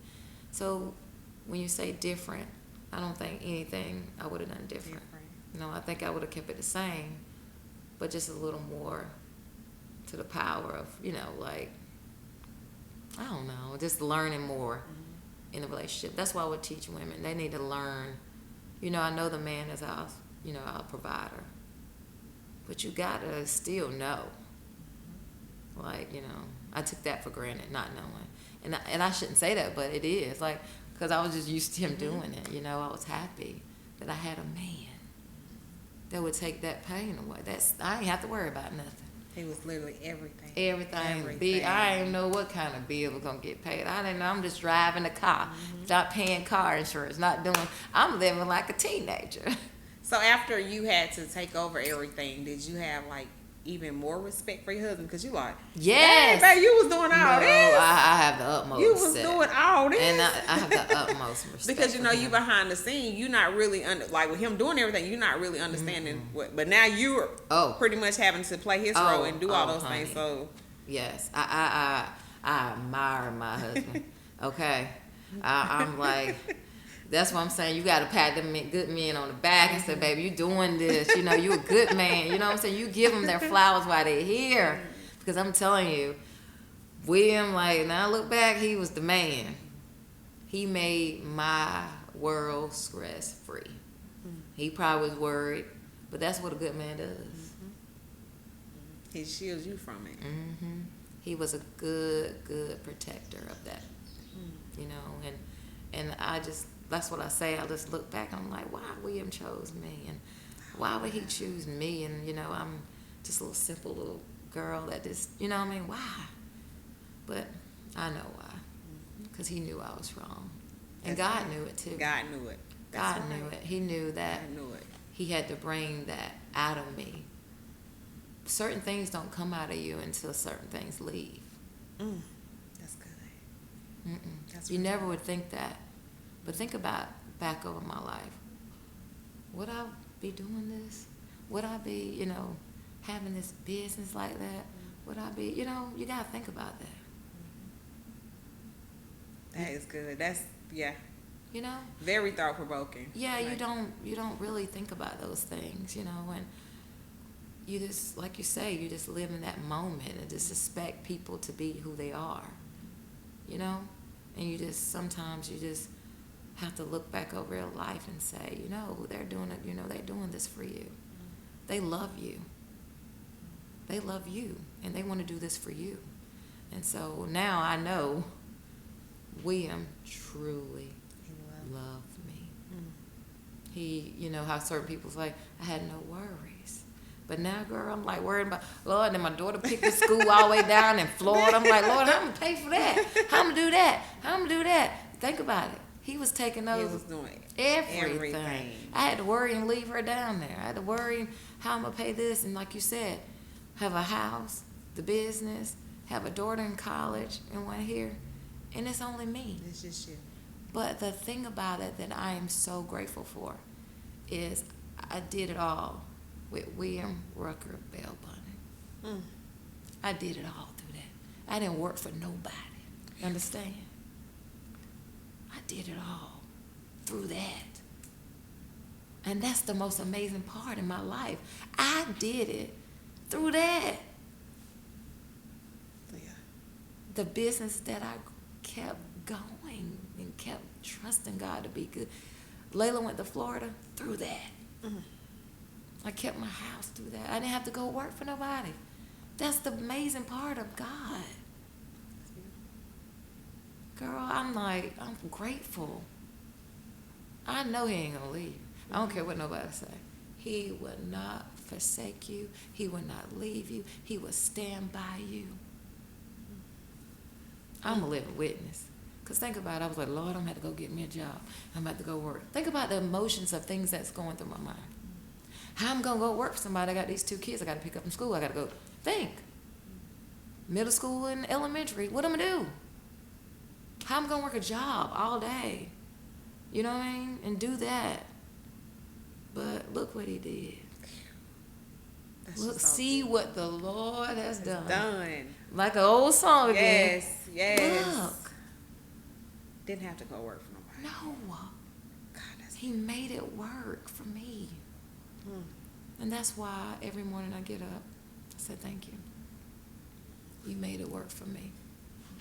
So when you say different, I don't think anything I would have done different. You know, I think I would have kept it the same, but just a little more to the power of, you know, like, I don't know, just learning more in the relationship. That's why I would teach women. They need to learn. You know, I know the man is our, you know, our provider. But you gotta still know. Like, you know, I took that for granted, not knowing. And I shouldn't say that, but it is. Like, because I was just used to him doing it. You know, I was happy that I had a man. that would take that pain away. I ain't have to worry about nothing. He was literally everything. Everything. I didn't know what kind of bill was gonna get paid. I didn't know. I'm just driving the car, not paying car insurance, not doing. I'm living like a teenager. So after you had to take over everything, did you have like even more respect for your husband? Because you like, yes, hey, baby, you was doing all this. I have the utmost. You was doing all this, and I have the utmost respect. Because you know you behind the scene, you're not really like with him doing everything. You're not really understanding what. But now you're pretty much having to play his role and do all those things. So yes, I admire my husband. Okay, I'm like. That's what I'm saying. You got to pat them good men on the back and say, baby, you doing this. You know, you a good man. You know what I'm saying? You give them their flowers while they're here. Because I'm telling you, William, like, now I look back, he was the man. He made my world stress free. He probably was worried, but that's what a good man does. He shields you from it. He was a good protector of that. You know, and I just... That's what I say. I just look back and I'm like, why William chose me? And why would he choose me? And, you know, I'm just a little simple little girl that just, you know what I mean? Why? But I know why. Because he knew I was wrong. And God knew it too. God knew it. God knew it. He knew that he had to bring that out of me. Certain things don't come out of you until certain things leave. That's good. You never would think that. But think about back over my life. Would I be doing this? Would I be, you know, having this business like that? Would I be, you know, you got to think about that. That is good. That's, yeah. You know? Very thought-provoking. Yeah, you don't really think about those things, you know, and you just, like you say, you just live in that moment and just expect people to be who they are, you know? And you just, sometimes you just have to look back over your life and say, you know, they're doing it, you know, they're doing this for you. They love you. They love you, and they want to do this for you. And so now I know William truly loved me. He, you know, how certain people say, I had no worries. But now, girl, I'm like worried about, Lord, and my daughter picked the school all the way down in Florida. I'm like, Lord, how I'm going to pay for that? How I'm going to do that? How I'm going to do that? Think about it. He was taking over everything. I had to worry and leave her down there. I had to worry how I'm going to pay this. And like you said, have a house, the business, have a daughter in college and one here. And it's only me. It's just you. But the thing about it that I am so grateful for is I did it all with William Rucker Bell Bunny. I did it all through that. I didn't work for nobody. You understand? I did it all through that. And that's the most amazing part in my life. I did it through that. Yeah. The business that I kept going and kept trusting God to be good. Layla went to Florida through that. I kept my house through that. I didn't have to go work for nobody. That's the amazing part of God. Girl, I'm grateful. I know he ain't gonna leave. I don't care what nobody say. He will not forsake you. He will not leave you. He will stand by you. I'm a living witness. Because think about it. I was like, Lord, I'm going to have to go get me a job. I'm about to go work. Think about the emotions of things that's going through my mind. How I'm going to go work for somebody. I got these 2 kids I got to pick up from school. I got to go think. Middle school and elementary. What am I going to do? How I'm going to work a job all day. You know what I mean? And do that. But look what he did. Look, see what the Lord has done. Like an old song again. Yes. Look. Didn't have to go work for nobody. No. God, he made it work for me. And that's why every morning I get up, I say thank you. You made it work for me.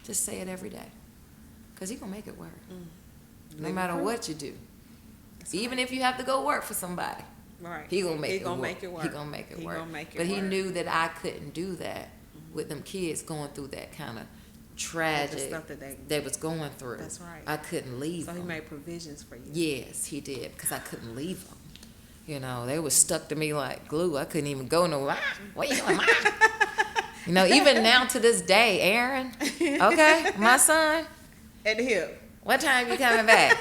Just say it every day. Because he's going to make it work. No matter what you do. Even if you have to go work for somebody. Right. He gonna make it work. He gonna make it work. But he knew that I couldn't do that with them kids going through that kind of tragic stuff they was going through. That's right. I couldn't leave them. So he made provisions for you. Yes, he did, because I couldn't leave them. You know, they were stuck to me like glue. I couldn't even go nowhere. What you doing, Ma? You know, even now to this day, Aaron, okay, my son. At the hip. What time you coming back?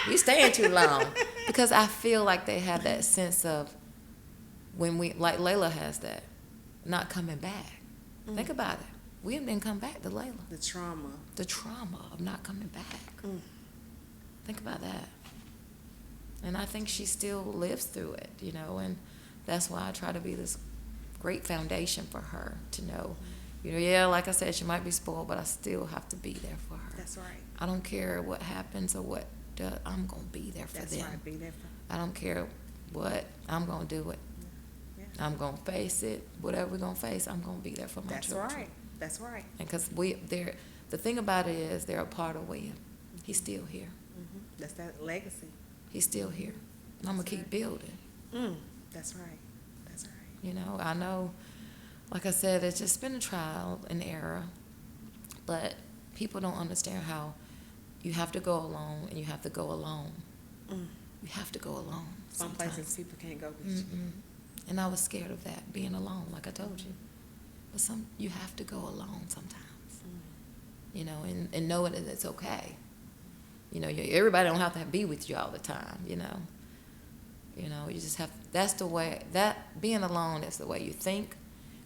You staying too long. Because I feel like they have that sense of when we, like Layla has that, not coming back. Think about it. We didn't come back to Layla. The trauma. The trauma of not coming back. Think about that. And I think she still lives through it, you know, and that's why I try to be this great foundation for her to know, you know, yeah, like I said, she might be spoiled, but I still have to be there for her. That's right. I don't care what happens or what does, I'm going to be there for them. That's right, be there for I don't care what, I'm going to do it. Yeah. I'm going to face it. Whatever we're going to face, I'm going to be there for my children. That's right. That's right. And because the thing about it is they're a part of William. He's still here. That's that legacy. He's still here. And I'm going to keep building. That's right. That's right. You know, I know, like I said, it's just been a trial and error. But people don't understand how you have to go alone and you have to go alone. You have to go alone. Some sometimes. places people can't go with you. And I was scared of that, being alone, like I told you. But you have to go alone sometimes. You know, and knowing that it's okay. You know, everybody don't have to be with you all the time, you know. You know, you just have, that's the way, being alone is the way you think.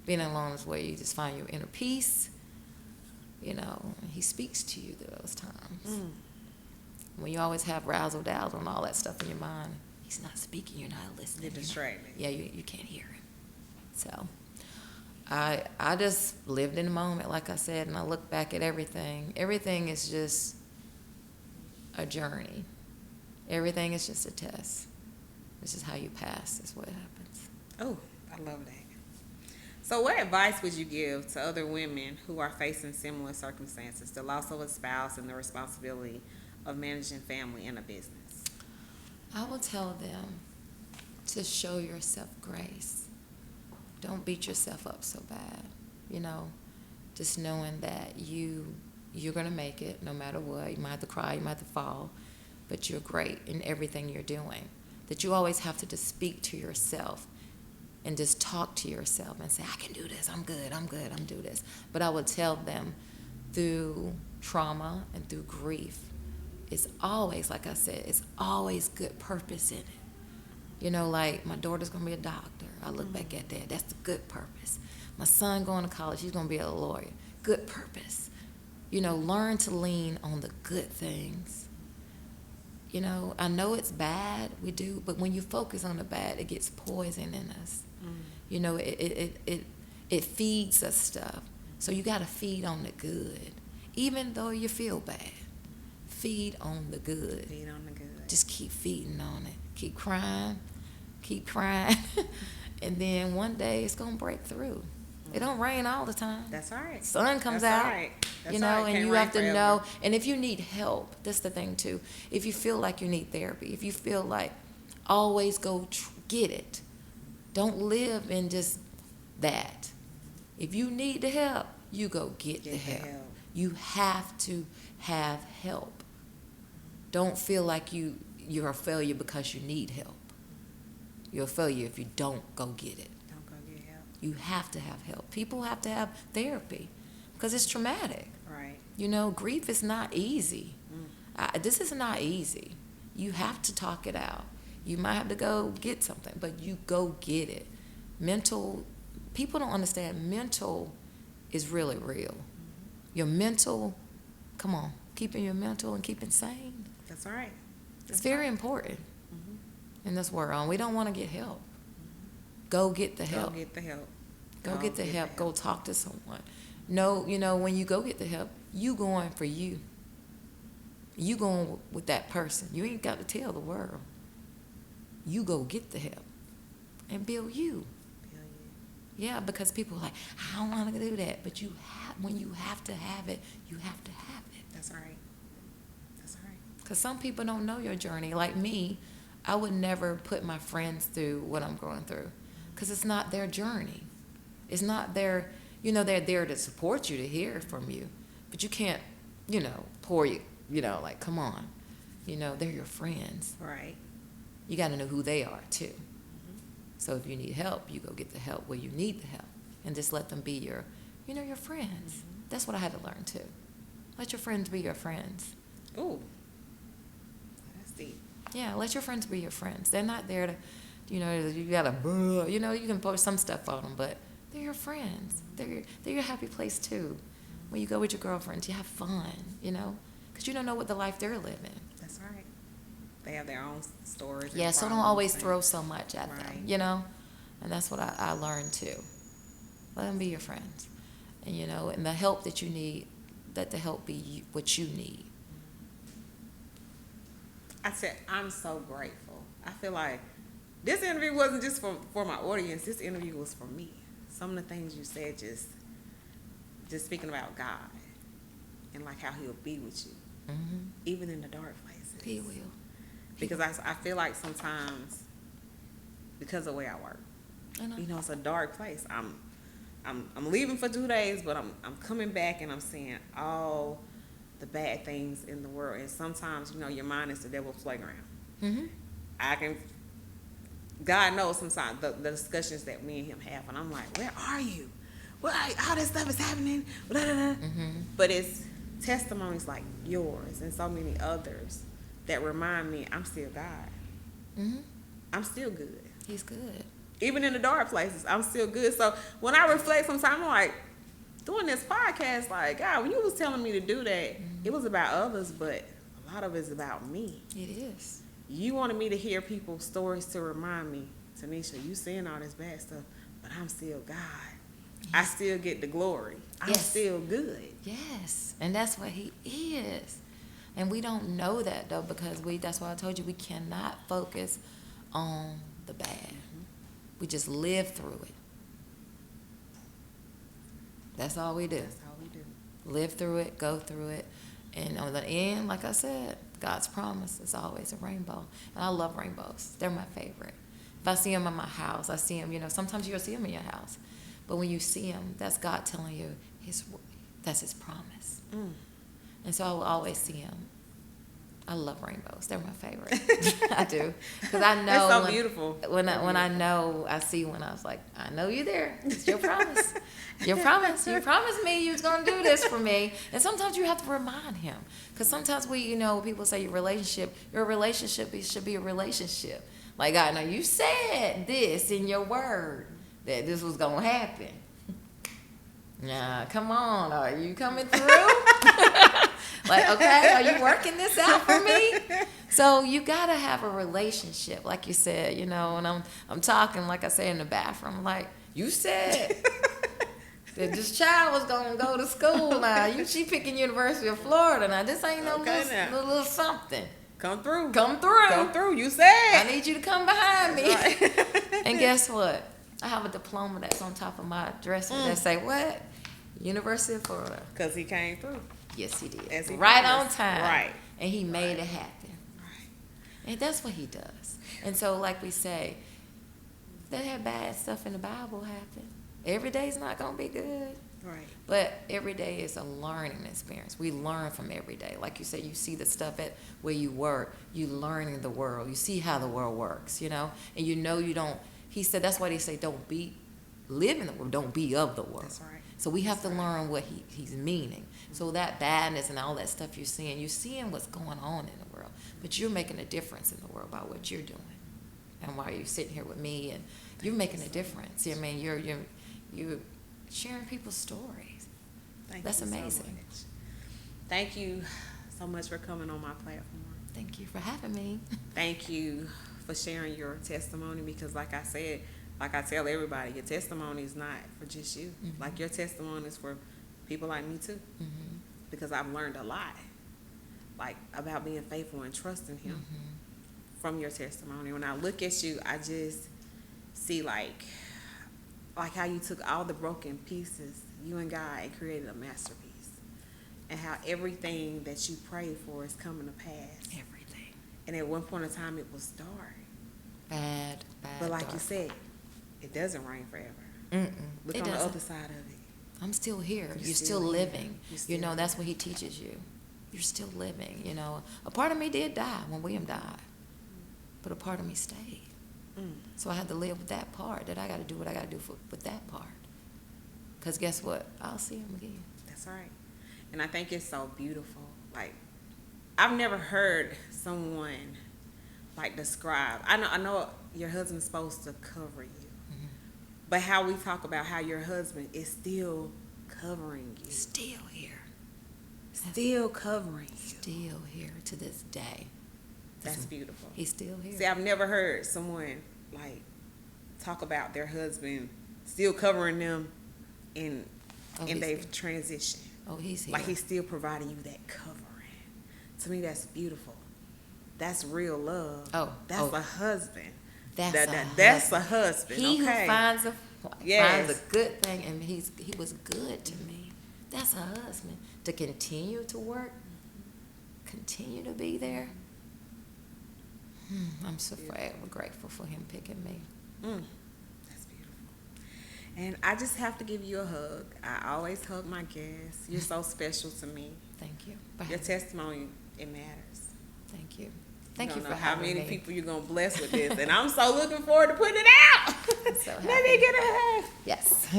Being alone is the way you just find your inner peace. You know, and he speaks to you those times. When you always have razzle-dazzle and all that stuff in your mind, he's not speaking, you're not listening. You're distracted. Yeah, you can't hear him. So I just lived in the moment, like I said, and I look back at everything. Everything is just a journey. Everything is just a test. This is how you pass. That's what happens. Oh, I love that. So what advice would you give to other women who are facing similar circumstances, the loss of a spouse and the responsibility of managing family and a business? I will tell them to show yourself grace. Don't beat yourself up so bad. You know, just knowing that you're going to make it no matter what. You might have to cry, you might have to fall, but you're great in everything you're doing. That you always have to just speak to yourself and just talk to yourself and say, I can do this, I'm good, I'm do this. But I would tell them through trauma and through grief, it's always, like I said, it's always good purpose in it. You know, like my daughter's going to be a doctor. I look back at that. That's the good purpose. My son going to college, he's going to be a lawyer. Good purpose. You know, learn to lean on the good things. You know, I know it's bad, we do, but when you focus on the bad, it gets poison in us. You know, it feeds us stuff. So you got to feed on the good. Even though you feel bad, feed on the good. Feed on the good. Just keep feeding on it. Keep crying. And then one day it's going to break through. It don't rain all the time. That's all right. Sun comes That's out. all right. That's You know, all right. and Can't you rain have to forever. know. And if you need help, that's the thing too. If you feel like you need therapy, if you feel like, always go get it. Don't live in just that. If you need the help, you go get the help. You have to have help. Don't feel like you're a failure because you need help. You're a failure if you don't go get it. Don't go get help. You have to have help. People have to have therapy because it's traumatic. Right. You know, grief is not easy. This is not easy. You have to talk it out. You might have to go get something, but you go get it. People don't understand mental is really real. Your mental, come on, keeping your mental and keeping sane. That's all right. It's very important in this world. We don't want to get help. Go get the help. Go get the help. Go get the help. Go talk to someone. No, you know, when you go get the help, you going for you. You going with that person. You ain't got to tell the world. You go get the help and build you. Yeah, because people are like, I don't want to do that. But when you have to have it, you have to have it. That's all right. That's all right. Because some people don't know your journey. Like me, I would never put my friends through what I'm going through because it's not their journey. It's not their, you know, they're there to support you, to hear from you. But you can't, you know, pour you, you know, like, come on. You know, they're your friends. Right. You got to know who they are, too. So if you need help, you go get the help where you need the help, and just let them be your, your friends. Mm-hmm. That's what I had to learn too. Let your friends be your friends. Ooh, that's deep. Yeah, let your friends be your friends. They're not there to, you gotta, you can post some stuff on them, but they're your friends. They're your happy place too. When you go with your girlfriends, you have fun, because you don't know what the life they're living. That's right. They have their own stories. Yeah, so don't always throw so much at them, and that's what I learned too. Let them be your friends, and the help that you need, let the help be what you need. I said, I'm so grateful. I feel like this interview wasn't just for my audience. This interview was for me. Some of the things you said, just speaking about God and like how He'll be with you, even in the dark places. He will. Because I feel like sometimes, because of the way I work, it's a dark place. I'm leaving for 2 days, but I'm coming back and I'm seeing all the bad things in the world. And sometimes, your mind is the devil's playground. Mm-hmm. God knows sometimes the discussions that me and him have, and I'm like, where are you? All this stuff is happening. Blah, blah, blah. Mm-hmm. But it's testimonies like yours and so many others that remind me I'm still God. Mm-hmm. I'm still good. He's good. Even in the dark places, I'm still good. So when I reflect sometimes, I'm like, doing this podcast, like, God, when you was telling me to do that, it was about others, but a lot of it's about me. It is. You wanted me to hear people's stories to remind me, Tanisha, you seeing all this bad stuff, but I'm still God. Yes. I still get the glory. I'm still good. Yes, and that's what He is. And we don't know that, though, because that's why I told you we cannot focus on the bad. Mm-hmm. We just live through it. That's all we do. That's all we do. Live through it, go through it. And on the end, like I said, God's promise is always a rainbow. And I love rainbows. They're my favorite. If I see them in my house, I see them, sometimes you'll see them in your house. But when you see them, that's God telling you that's His promise. Mm. And so I will always see them. I love rainbows. They're my favorite. I do. Because I know. It's so beautiful. When I know, I see when I was like, I know you're there. It's your promise. Your promise. You promised me you was going to do this for me. And sometimes you have to remind Him. Because sometimes people say your relationship should be a relationship. Like, God, now you said this in your word that this was going to happen. Nah, come on. Are you coming through? Like, okay, are you working this out for me? So you gotta have a relationship, like you said, and I'm talking, like I say, in the bathroom, like, you said that this child was gonna go to school now. She picking University of Florida now. This ain't no little something. Come through. You said. I need you to come behind me. Right. And guess what? I have a diploma that's on top of my dresser that say what? University of Florida. Because he came through. Yes, He did. Right on time. Right. And He made it happen. Right. And that's what He does. And so, like we say, they had bad stuff in the Bible happen. Every day's not going to be good. Right. But every day is a learning experience. We learn from every day. Like you said, you see the stuff at where you work. You learning the world. You see how the world works, And you don't. He said, that's why they say live in the world. Don't be of the world. That's right. So we have to learn what He's meaning. So that badness and all that stuff you're seeing what's going on in the world. But you're making a difference in the world by what you're doing. And while you're sitting here with me, and you're making a difference. I mean, you're sharing people's stories. That's amazing. So much. Thank you so much for coming on my platform. Thank you for having me. Thank you for sharing your testimony, because like I said, like I tell everybody, your testimony is not for just you. Mm-hmm. Like, your testimony is for people like me too. Mm-hmm. Because I've learned a lot, like, about being faithful and trusting Him from your testimony. When I look at you, I just see like how you took all the broken pieces, you and God, and created a masterpiece. And how everything that you prayed for is coming to pass. Everything. And at one point in time, it was dark. Bad. But like dark. You said, it doesn't rain forever. Look it on doesn't. the other side of it. I'm still here. You're still living. That's what He teaches you. You're still living. A part of me did die when William died, but a part of me stayed. So I had to live with that part, that I got to do what I got to do with that part. Because guess what? I'll see him again. That's right. And I think it's so beautiful. Like, I've never heard someone, like, describe. I know your husband's supposed to cover you. But how we talk about how your husband is still covering you. Still here. Still covering you. Still here to this day. That's beautiful. He's still here. See, I've never heard someone, like, talk about their husband still covering them in their transition. Oh, he's here. Like, he's still providing you that covering. To me, that's beautiful. That's real love. That's a husband. That's a husband. He who finds a good thing, and he was good to me. That's a husband. To continue to work, continue to be there. I'm so forever grateful for him picking me. That's beautiful. And I just have to give you a hug. I always hug my guests. You're so special to me. Thank you. Your testimony, it matters. Thank you. Thank you for how having many me. people you're going to bless with this. And I'm so looking forward to putting it out. So Let me get a hug. Yes.